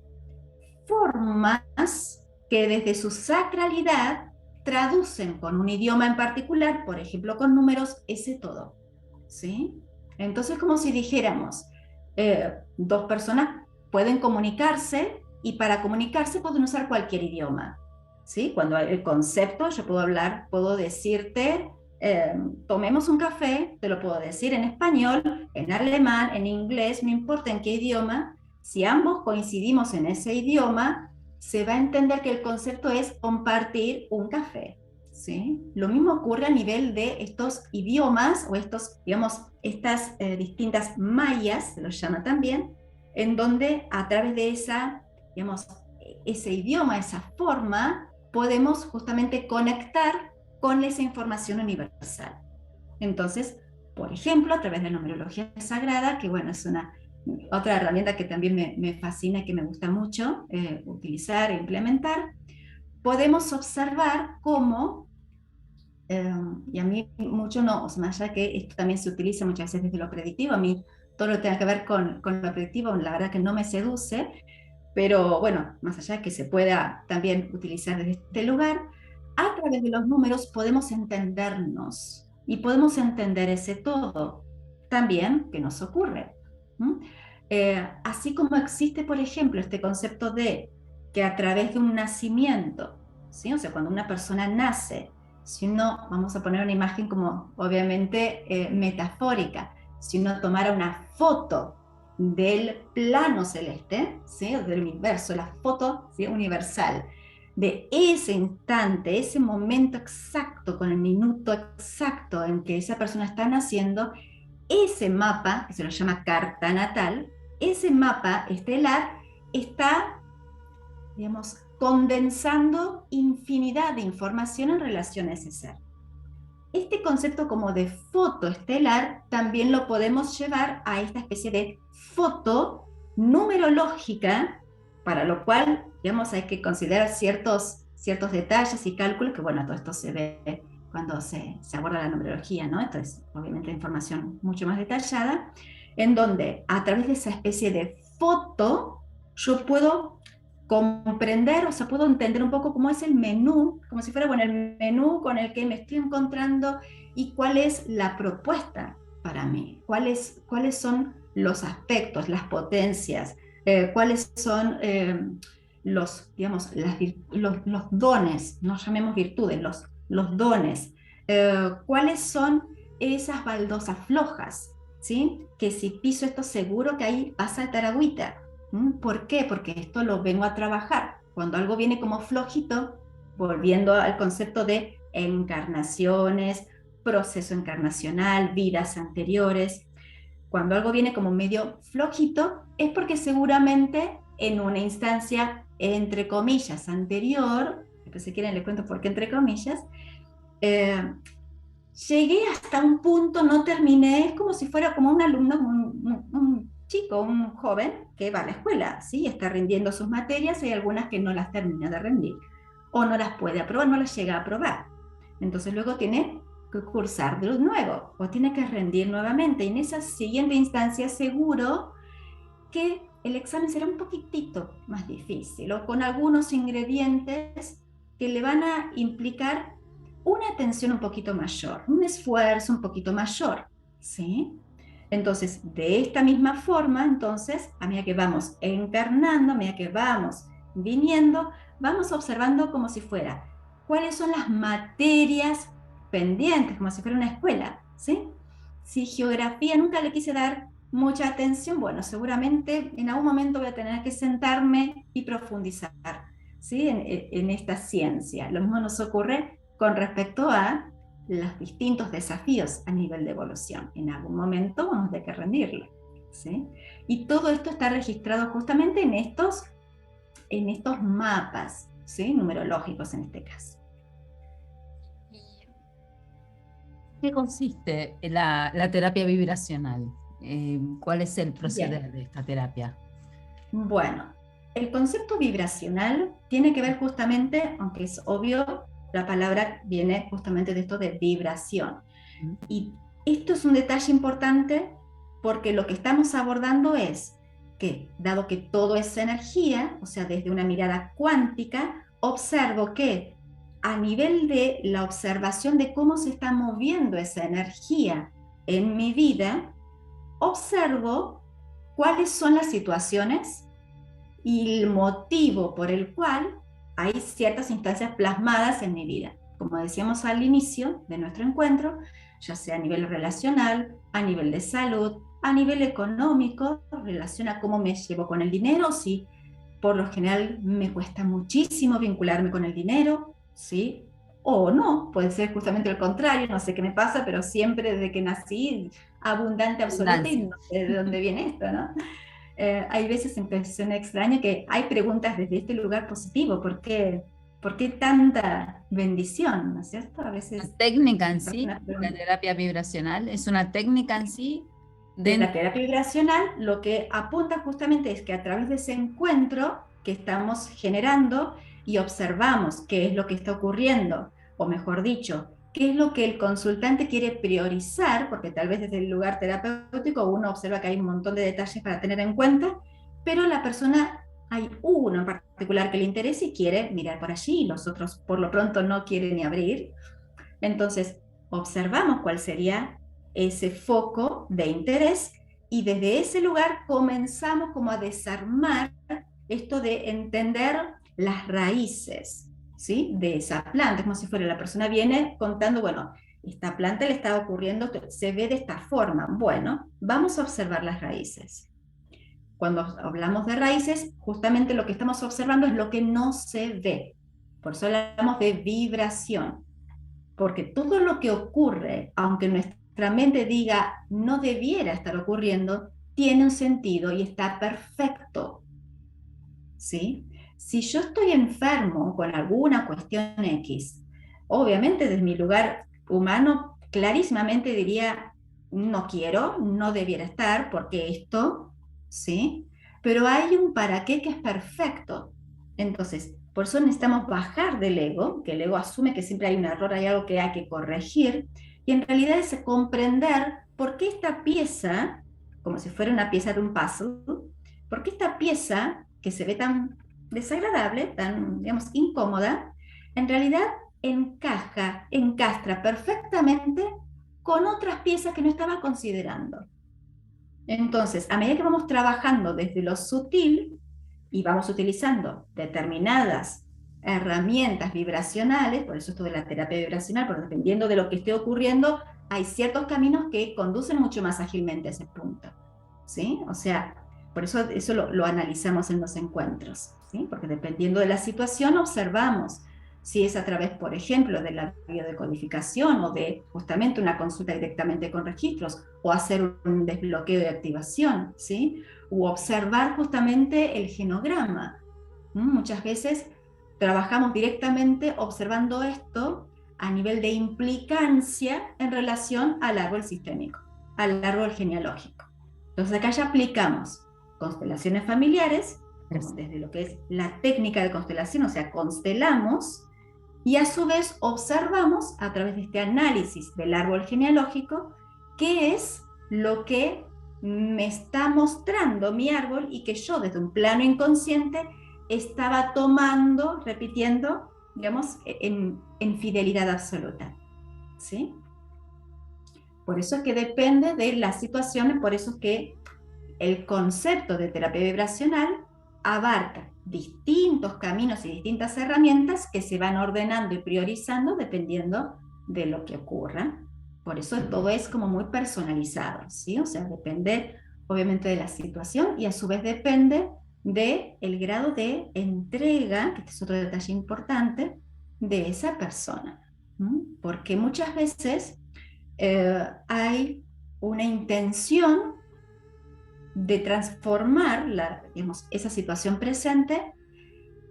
[SPEAKER 4] formas que desde su sacralidad traducen con un idioma en particular, por ejemplo con números, ese todo. ¿Sí? Entonces, como si dijéramos, dos personas pueden comunicarse y para comunicarse pueden usar cualquier idioma. ¿Sí? Cuando hay el concepto, yo puedo decirte, tomemos un café, te lo puedo decir en español, en alemán, en inglés, no importa en qué idioma. Si ambos coincidimos en ese idioma, se va a entender que el concepto es compartir un café, ¿sí? Lo mismo ocurre a nivel de estos idiomas o estos, digamos, estas distintas mayas, se los llama también, en donde a través de ese idioma, esa forma, podemos justamente conectar con esa información universal. Entonces, por ejemplo, a través de la numerología sagrada, que bueno, es otra herramienta que también me fascina y que me gusta mucho utilizar e implementar, podemos observar cómo, y a mí mucho no, o sea, más allá que esto también se utiliza muchas veces desde lo predictivo, a mí todo lo que tenga que ver con lo predictivo, la verdad que no me seduce, pero bueno, más allá de que se pueda también utilizar desde este lugar, a través de los números podemos entendernos y podemos entender ese todo también que nos ocurre. Así como existe, por ejemplo, este concepto de que a través de un nacimiento, ¿sí? O sea, cuando una persona nace, si uno, vamos a poner una imagen como obviamente metafórica, si uno tomara una foto del plano celeste, ¿sí? Del universo, la foto, ¿sí? Universal, de ese instante, ese momento exacto, con el minuto exacto en que esa persona está naciendo, ese mapa, que se lo llama carta natal, ese mapa estelar está, digamos, condensando infinidad de información en relación a ese ser. Este concepto como de foto estelar también lo podemos llevar a esta especie de foto numerológica, para lo cual, digamos, hay que considerar ciertos detalles y cálculos, que bueno, todo esto se ve cuando se aborda la numerología, ¿no? Esto es obviamente información mucho más detallada, en donde a través de esa especie de foto yo puedo comprender, o sea, puedo entender un poco cómo es el menú, como si fuera, bueno, el menú con el que me estoy encontrando y cuál es la propuesta para mí, cuáles son los aspectos, las potencias, cuáles son los dones, no llamemos virtudes, los dones, cuáles son esas baldosas flojas, ¿sí? Que si piso esto seguro que ahí va a saltar agüita. ¿Por qué? Porque esto lo vengo a trabajar. Cuando algo viene como flojito, volviendo al concepto de encarnaciones, proceso encarnacional, vidas anteriores, cuando algo viene como medio flojito, es porque seguramente en una instancia, entre comillas, anterior, después si quieren les cuento por qué entre comillas, llegué hasta un punto, no terminé, es como si fuera como un alumno, un chico, un joven que va a la escuela, ¿sí? Está rindiendo sus materias, hay algunas que no las termina de rendir, o no las puede aprobar, no las llega a aprobar. Entonces luego tiene que cursar de nuevo, o tiene que rendir nuevamente, y en esa siguiente instancia seguro que el examen será un poquitito más difícil, o con algunos ingredientes que le van a implicar una atención un poquito mayor, un esfuerzo un poquito mayor, ¿sí? Entonces, de esta misma forma, entonces, a medida que vamos encarnando, a medida que vamos viniendo, vamos observando como si fuera, cuáles son las materias pendientes, como si fuera una escuela, ¿sí? Si geografía nunca le quise dar mucha atención, bueno, seguramente en algún momento voy a tener que sentarme y profundizar, ¿sí? En esta ciencia. Lo mismo nos ocurre con respecto a los distintos desafíos a nivel de evolución. En algún momento vamos a tener que rendirlo, ¿sí? Y todo esto está registrado justamente en estos mapas, ¿sí? Numerológicos en este caso.
[SPEAKER 3] ¿Qué consiste la terapia vibracional? ¿Cuál es el proceder de esta terapia?
[SPEAKER 4] Bueno, el concepto vibracional tiene que ver justamente, aunque es obvio, la palabra viene justamente de esto de vibración. Y esto es un detalle importante porque lo que estamos abordando es que, dado que todo es energía, o sea, desde una mirada cuántica, observo que a nivel de la observación de cómo se está moviendo esa energía en mi vida, observo cuáles son las situaciones y el motivo por el cual hay ciertas instancias plasmadas en mi vida. Como decíamos al inicio de nuestro encuentro, ya sea a nivel relacional, a nivel de salud, a nivel económico, relaciona a cómo me llevo con el dinero, si por lo general me cuesta muchísimo vincularme con el dinero, ¿sí? O no, puede ser justamente el contrario, no sé qué me pasa, pero siempre desde que nací, abundante, absoluta, y no sé de dónde viene esto, ¿no? hay veces impresión extraña que hay preguntas desde este lugar positivo. ¿Por qué tanta bendición? ¿No es cierto? A veces...
[SPEAKER 3] La técnica en sí, la terapia vibracional, es una técnica en sí.
[SPEAKER 4] La terapia vibracional lo que apunta justamente es que a través de ese encuentro que estamos generando y observamos qué es lo que está ocurriendo, o mejor dicho, qué es lo que el consultante quiere priorizar, porque tal vez desde el lugar terapéutico uno observa que hay un montón de detalles para tener en cuenta, pero la persona, hay uno en particular que le interesa y quiere mirar por allí, y los otros por lo pronto no quieren ni abrir. Entonces, observamos cuál sería ese foco de interés y desde ese lugar comenzamos como a desarmar esto de entender las raíces, ¿sí? De esa planta, como si fuera la persona viene contando, bueno, esta planta le está ocurriendo, se ve de esta forma. Bueno, vamos a observar las raíces. Cuando hablamos de raíces, justamente lo que estamos observando es lo que no se ve. Por eso hablamos de vibración. Porque todo lo que ocurre, aunque nuestra mente diga no debiera estar ocurriendo, tiene un sentido y está perfecto. ¿Sí? Si yo estoy enfermo con alguna cuestión X, obviamente desde mi lugar humano clarísimamente diría no quiero, no debiera estar porque esto, ¿sí? Pero hay un para qué que es perfecto. Entonces, por eso necesitamos bajar del ego, que el ego asume que siempre hay un error, hay algo que hay que corregir, y en realidad es comprender por qué esta pieza, como si fuera una pieza de un puzzle, por qué esta pieza que se ve tan desagradable, tan, digamos, incómoda, en realidad encastra perfectamente con otras piezas que no estaba considerando. Entonces, a medida que vamos trabajando desde lo sutil y vamos utilizando determinadas herramientas vibracionales, por eso esto de la terapia vibracional, porque dependiendo de lo que esté ocurriendo, hay ciertos caminos que conducen mucho más ágilmente a ese punto, ¿sí? O sea, por eso lo analizamos en los encuentros, ¿sí? Porque dependiendo de la situación observamos si es a través, por ejemplo, de la biodecodificación o de justamente una consulta directamente con registros o hacer un desbloqueo de activación, ¿sí? U observar justamente el genograma. Muchas veces trabajamos directamente observando esto a nivel de implicancia en relación al árbol sistémico, al árbol genealógico. Entonces acá ya aplicamos constelaciones familiares, desde lo que es la técnica de constelación, o sea, constelamos, y a su vez observamos a través de este análisis del árbol genealógico qué es lo que me está mostrando mi árbol y que yo desde un plano inconsciente estaba tomando, repitiendo, digamos, en fidelidad absoluta, ¿sí? Por eso es que depende de las situaciones, por eso es que el concepto de terapia vibracional abarca distintos caminos y distintas herramientas que se van ordenando y priorizando dependiendo de lo que ocurra. Por eso todo es como muy personalizado, ¿sí? O sea, depende obviamente de la situación y a su vez depende del grado de entrega, que este es otro detalle importante, de esa persona. Porque muchas veces hay una intención de transformar digamos, esa situación presente,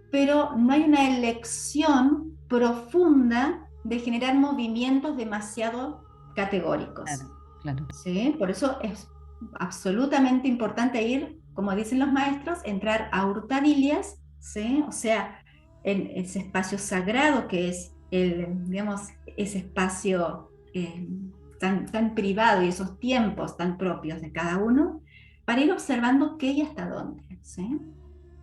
[SPEAKER 4] pero no hay una elección profunda de generar movimientos demasiado categóricos.
[SPEAKER 3] Claro, claro.
[SPEAKER 4] ¿Sí? Por eso es absolutamente importante ir, como dicen los maestros, entrar a hurtadillas, ¿sí? O sea, en ese espacio sagrado que es digamos, ese espacio tan privado y esos tiempos tan propios de cada uno, para ir observando qué y hasta dónde, ¿sí?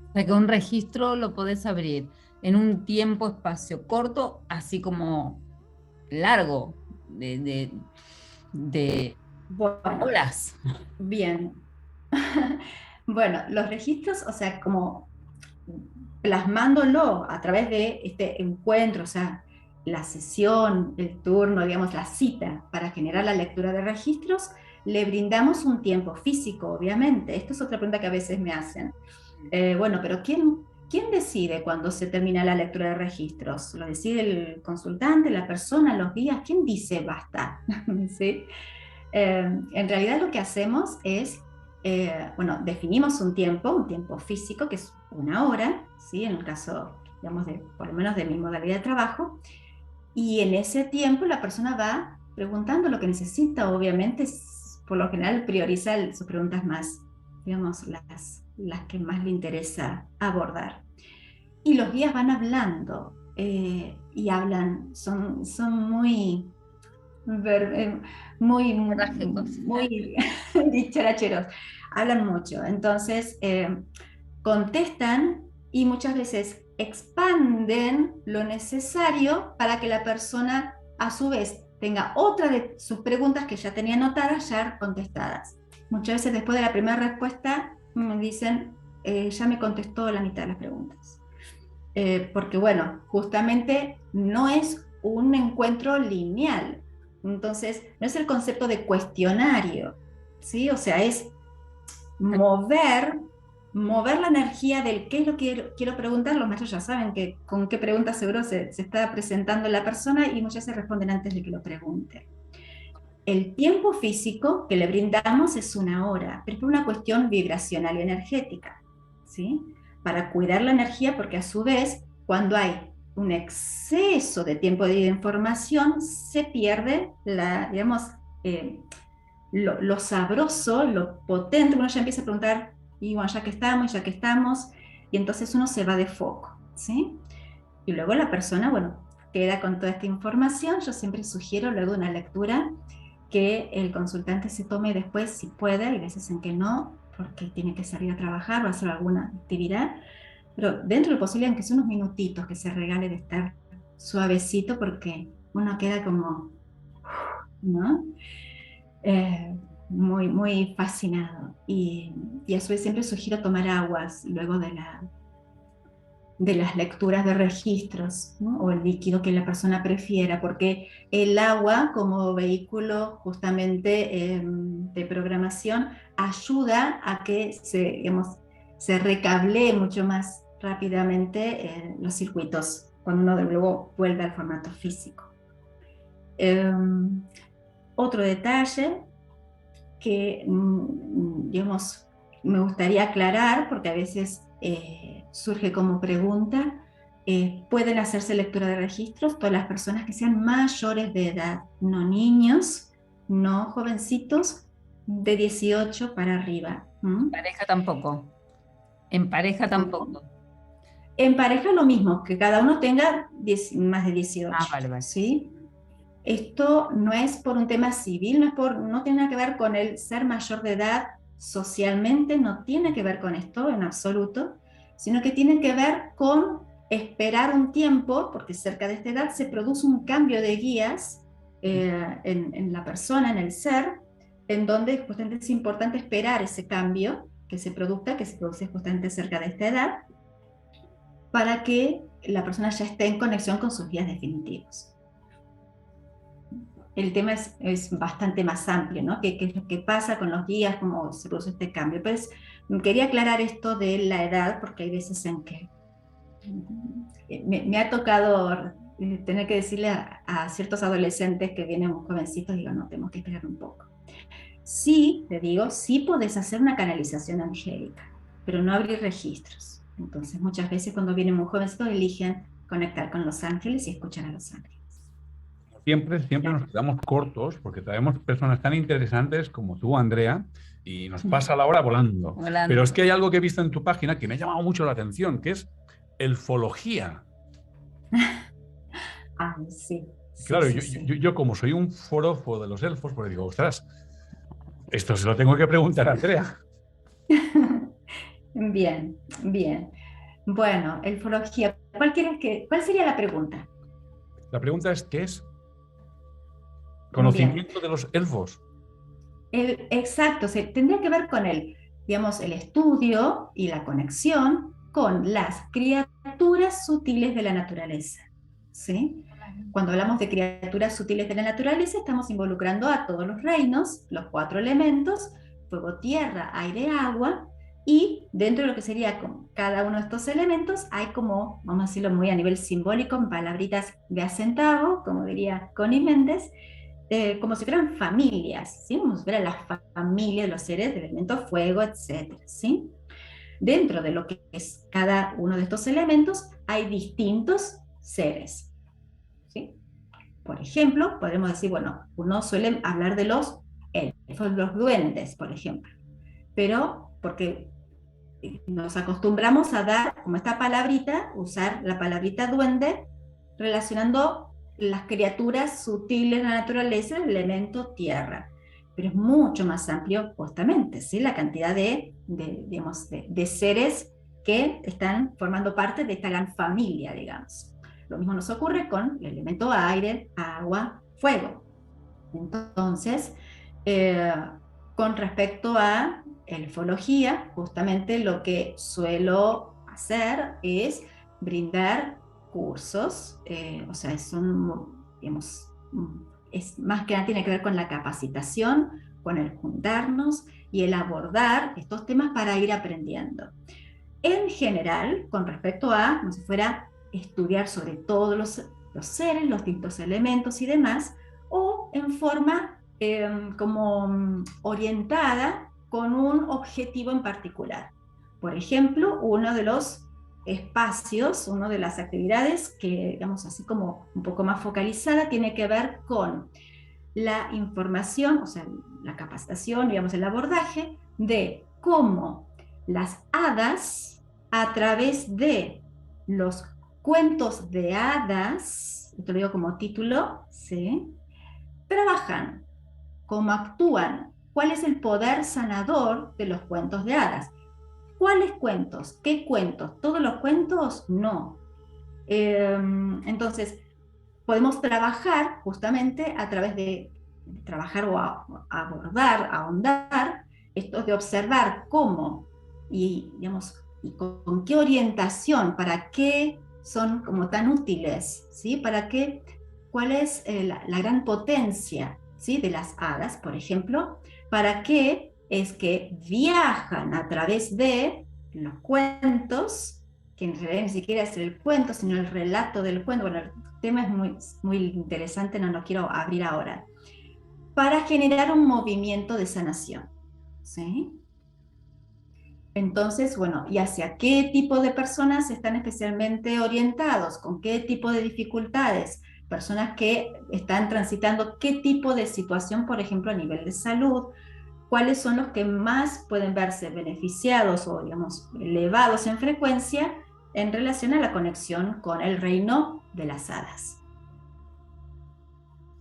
[SPEAKER 3] O sea que un registro lo podés abrir en un tiempo, espacio corto, así como largo, de
[SPEAKER 4] bueno,
[SPEAKER 3] horas.
[SPEAKER 4] Bien. Bueno, los registros, o sea, como plasmándolo a través de este encuentro, o sea, la sesión, el turno, digamos, la cita para generar la lectura de registros, le brindamos un tiempo físico, obviamente. Esto es otra pregunta que a veces me hacen. Bueno, pero ¿quién decide cuando se termina la lectura de registros? ¿Lo decide el consultante, la persona, los guías? ¿Quién dice basta? ¿Sí? En realidad lo que hacemos es bueno, definimos un tiempo físico, que es 1 hora, ¿sí? En el caso, digamos, por lo menos de mi modalidad de trabajo, y en ese tiempo la persona va preguntando lo que necesita. Obviamente, por lo general prioriza sus preguntas más, digamos, las que más le interesa abordar. Y los guías van hablando, y hablan, son muy muy dicharacheros, hablan mucho. Entonces, contestan y muchas veces expanden lo necesario para que la persona, a su vez, tenga otra de sus preguntas que ya tenía anotadas, ya contestadas. Muchas veces después de la primera respuesta me dicen, ya me contestó la mitad de las preguntas. Porque bueno, justamente no es un encuentro lineal. Entonces, no es el concepto de cuestionario, ¿sí? O sea, es mover la energía del qué es lo que quiero preguntar. Los maestros ya saben que con qué pregunta seguro se está presentando la persona y muchas veces responden antes de que lo pregunte. El tiempo físico que le brindamos es 1 hora, pero por una cuestión vibracional y energética, ¿sí? Para cuidar la energía, porque a su vez, cuando hay un exceso de tiempo de información, se pierde digamos, lo sabroso, lo potente. Uno ya empieza a preguntar, y bueno, ya que estamos, y entonces uno se va de foco, ¿sí? Y luego la persona, bueno, queda con toda esta información. Yo siempre sugiero luego una lectura que el consultante se tome después, si puede. Hay veces en que no, porque tiene que salir a trabajar o hacer alguna actividad, pero dentro de lo posible, aunque sea unos minutitos, que se regale de estar suavecito, porque uno queda como, ¿no? Muy, muy fascinado. Y a su vez siempre sugiero tomar aguas luego de las lecturas de registros, ¿no? O el líquido que la persona prefiera, porque el agua como vehículo justamente de programación ayuda a que se recablee mucho más rápidamente los circuitos cuando uno de luego vuelve al formato físico. Otro detalle que, digamos, me gustaría aclarar, porque a veces surge como pregunta, pueden hacerse lectura de registros todas las personas que sean mayores de edad, no niños, no jovencitos de 18 para arriba.
[SPEAKER 3] En pareja tampoco. En pareja tampoco.
[SPEAKER 4] En pareja lo mismo, que cada uno tenga más de 18.
[SPEAKER 3] Vale.
[SPEAKER 4] ¿Sí? Esto no es por un tema civil, no tiene nada que ver con el ser mayor de edad socialmente, no tiene que ver con esto en absoluto, sino que tiene que ver con esperar un tiempo, porque cerca de esta edad se produce un cambio de guías en la persona, en el ser, en donde justamente es importante esperar ese cambio que se produce justamente cerca de esta edad, para que la persona ya esté en conexión con sus guías definitivos. El tema es bastante más amplio, ¿no? ¿Qué es lo que pasa con los guías? ¿Cómo se produce este cambio? Pues quería aclarar esto de la edad, porque hay veces en que me ha tocado tener que decirle a ciertos adolescentes que vienen muy jovencitos, digo, no, tenemos que esperar un poco. Sí, te digo, sí podés hacer una canalización angélica, pero no abrir registros. Entonces, muchas veces cuando vienen muy jovencitos eligen conectar con los ángeles y escuchar a los ángeles.
[SPEAKER 2] Siempre nos quedamos cortos porque traemos personas tan interesantes como tú, Andrea, y nos pasa la hora volando. Pero es que hay algo que he visto en tu página que me ha llamado mucho la atención, que es elfología.
[SPEAKER 4] Ah, sí.
[SPEAKER 2] Claro, yo como soy un forofo de los elfos, pues digo, ostras, esto se lo tengo que preguntar a Andrea.
[SPEAKER 4] Bien. Bueno, elfología. ¿Cuál sería la pregunta?
[SPEAKER 2] La pregunta es, ¿qué es? Conocimiento de los elfos.
[SPEAKER 4] Exacto, tendría que ver con el estudio y la conexión con las criaturas sutiles de la naturaleza, ¿sí? Cuando hablamos de criaturas sutiles de la naturaleza, estamos involucrando a todos los reinos, los 4 elementos, fuego, tierra, aire, agua, y dentro de lo que sería con cada uno de estos elementos hay como, vamos a decirlo muy a nivel simbólico, en palabritas de a centavo, como diría Connie Méndez, como si fueran familias, ¿sí? Como si fuera la familia de los seres del elemento fuego, etc. ¿Sí? Dentro de lo que es cada uno de estos elementos hay distintos seres. ¿Sí? Por ejemplo, podemos decir, bueno, uno suele hablar de los elfos, los duendes, por ejemplo, pero porque nos acostumbramos a dar, como esta palabrita, usar la palabrita duende relacionando las criaturas sutiles de la naturaleza, el elemento tierra. Pero es mucho más amplio, justamente, ¿sí? La cantidad digamos, de seres que están formando parte de esta gran familia, digamos. Lo mismo nos ocurre con el elemento aire, agua, fuego. Entonces, con respecto a elfología, justamente lo que suelo hacer es brindar cursos, o sea, son, digamos, es más que nada tiene que ver con la capacitación, con el juntarnos y el abordar estos temas para ir aprendiendo. En general, con respecto a, como si fuera estudiar sobre todos los seres, los distintos elementos y demás, o en forma como orientada con un objetivo en particular. Por ejemplo, uno de los espacios, una de las actividades que, digamos así como un poco más focalizada, tiene que ver con la información, o sea, la capacitación, digamos, el abordaje de cómo las hadas, a través de los cuentos de hadas, esto lo digo como título, ¿sí? Trabajan, cómo actúan, cuál es el poder sanador de los cuentos de hadas. ¿Cuáles cuentos? ¿Qué cuentos? ¿Todos los cuentos? No. Entonces, podemos trabajar justamente a través de trabajar o abordar, ahondar, esto de observar cómo y, digamos, y con qué orientación, para qué son como tan útiles, ¿sí? Para qué, cuál es la gran potencia, ¿sí? De las hadas, por ejemplo, para qué es que viajan a través de los cuentos, que en realidad ni siquiera es el cuento, sino el relato del cuento. Bueno, el tema es muy, muy interesante, no lo quiero abrir ahora, para generar un movimiento de sanación, ¿sí? Entonces, bueno, ¿y hacia qué tipo de personas están especialmente orientados? ¿Con qué tipo de dificultades? Personas que están transitando qué tipo de situación, por ejemplo, a nivel de salud. ¿Cuáles son los que más pueden verse beneficiados o, digamos, elevados en frecuencia en relación a la conexión con el reino de las hadas?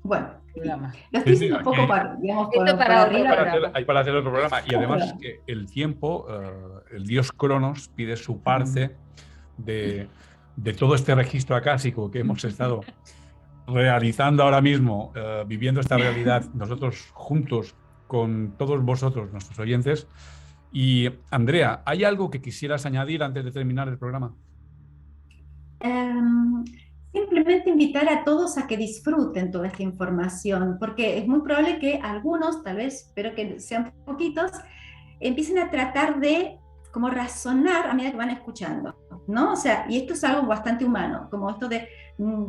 [SPEAKER 4] Bueno, lo estoy diciendo un poco para, digamos, por arriba.
[SPEAKER 2] Hay para hacer otro programa. Y además que el tiempo, el dios Cronos pide su parte de todo este registro acásico que hemos estado realizando ahora mismo, viviendo esta realidad nosotros juntos con todos vosotros, nuestros oyentes. Y Andrea, ¿hay algo que quisieras añadir antes de terminar el programa?
[SPEAKER 4] Simplemente invitar a todos a que disfruten toda esta información, porque es muy probable que algunos, tal vez, espero que sean poquitos, empiecen a tratar de como razonar a medida que van escuchando, ¿no? O sea, y esto es algo bastante humano, como esto de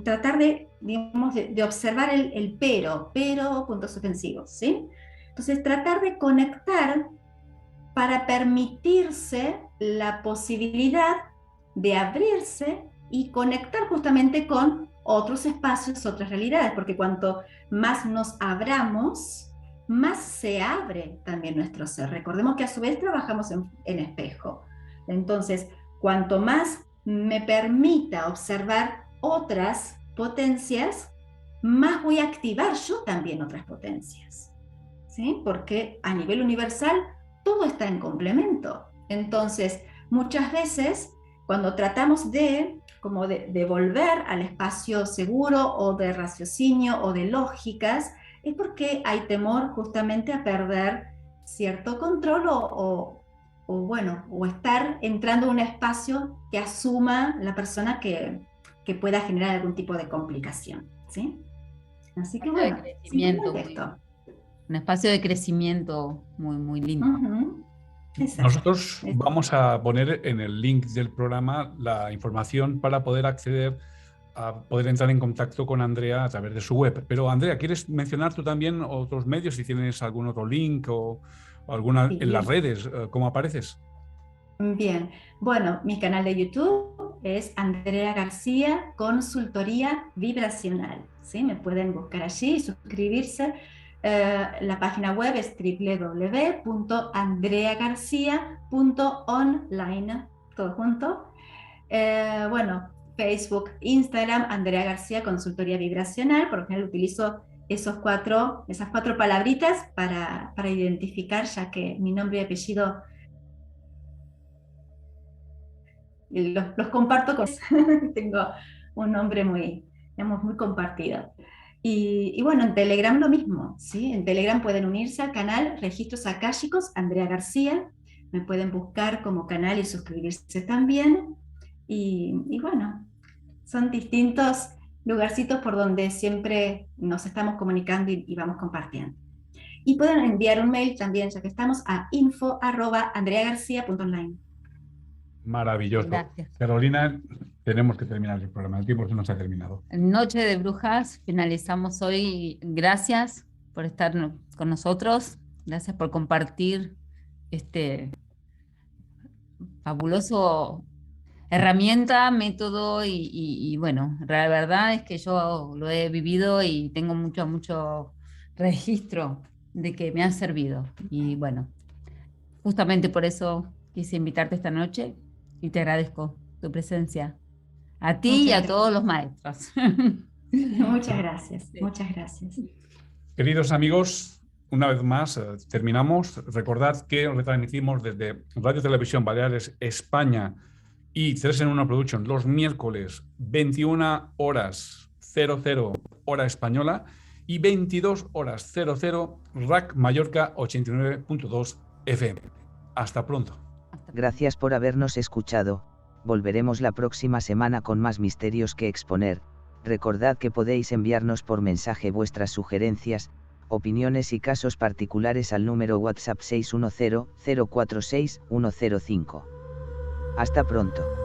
[SPEAKER 4] tratar de, digamos, de observar el pero, puntos suspensivos, ¿sí? Entonces, tratar de conectar para permitirse la posibilidad de abrirse y conectar justamente con otros espacios, otras realidades, porque cuanto más nos abramos, más se abre también nuestro ser. Recordemos que a su vez trabajamos en espejo. Entonces, cuanto más me permita observar otras potencias, más voy a activar yo también otras potencias, ¿sí? Porque a nivel universal todo está en complemento. Entonces, muchas veces, cuando tratamos de volver al espacio seguro o de raciocinio o de lógicas, es porque hay temor justamente a perder cierto control o estar entrando en un espacio que asuma la persona que pueda generar algún tipo de complicación, ¿sí? Así que bueno,
[SPEAKER 3] un espacio de crecimiento muy, muy lindo.
[SPEAKER 2] Nosotros vamos a poner en el link del programa la información para poder acceder a poder entrar en contacto con Andrea a través de su web. Pero Andrea, ¿quieres mencionar tú también otros medios, si tienes algún otro link o alguna
[SPEAKER 4] Sí.
[SPEAKER 2] en las redes? ¿Cómo apareces?
[SPEAKER 4] Bien, bueno, mi canal de YouTube es Andrea García Consultoría Vibracional, ¿sí? Me pueden buscar allí y suscribirse. La página web es www.andreagarcia.online, todo junto. Bueno, Facebook, Instagram, Andrea García Consultoría Vibracional. Por lo general utilizo esas cuatro palabritas para identificar, ya que mi nombre y apellido los comparto con... Tengo un nombre muy, digamos, muy compartido. Y bueno, en Telegram lo mismo, ¿sí? En Telegram pueden unirse al canal Registros Akáshicos Andrea García. Me pueden buscar como canal y suscribirse también. Y bueno, son distintos lugarcitos por donde siempre nos estamos comunicando y vamos compartiendo. Y pueden enviar un mail también, ya que estamos, a info@andreagarcia.online.
[SPEAKER 2] Maravilloso.
[SPEAKER 3] Gracias.
[SPEAKER 2] Carolina, tenemos que terminar el programa. El tiempo se nos ha terminado.
[SPEAKER 3] Noche de Brujas, finalizamos hoy. Gracias por estar con nosotros. Gracias por compartir este fabuloso herramienta, método y bueno, la verdad es que yo lo he vivido y tengo mucho registro de que me ha servido. Y bueno, justamente por eso quise invitarte esta noche y te agradezco tu presencia. A ti y
[SPEAKER 4] Muchas
[SPEAKER 3] a
[SPEAKER 4] gracias.
[SPEAKER 3] todos los maestros.
[SPEAKER 4] Muchas gracias,
[SPEAKER 3] Sí.
[SPEAKER 4] muchas gracias.
[SPEAKER 2] Queridos amigos, una vez más terminamos. Recordad que retransmitimos desde Radio Televisión Baleares España y 3 en 1 Production los miércoles 21 horas 00 hora española y 22 horas 00 RAC Mallorca 89.2 FM. Hasta pronto.
[SPEAKER 1] Gracias por habernos escuchado. Volveremos la próxima semana con más misterios que exponer. Recordad que podéis enviarnos por mensaje vuestras sugerencias, opiniones y casos particulares al número WhatsApp 610 046 105. Hasta pronto.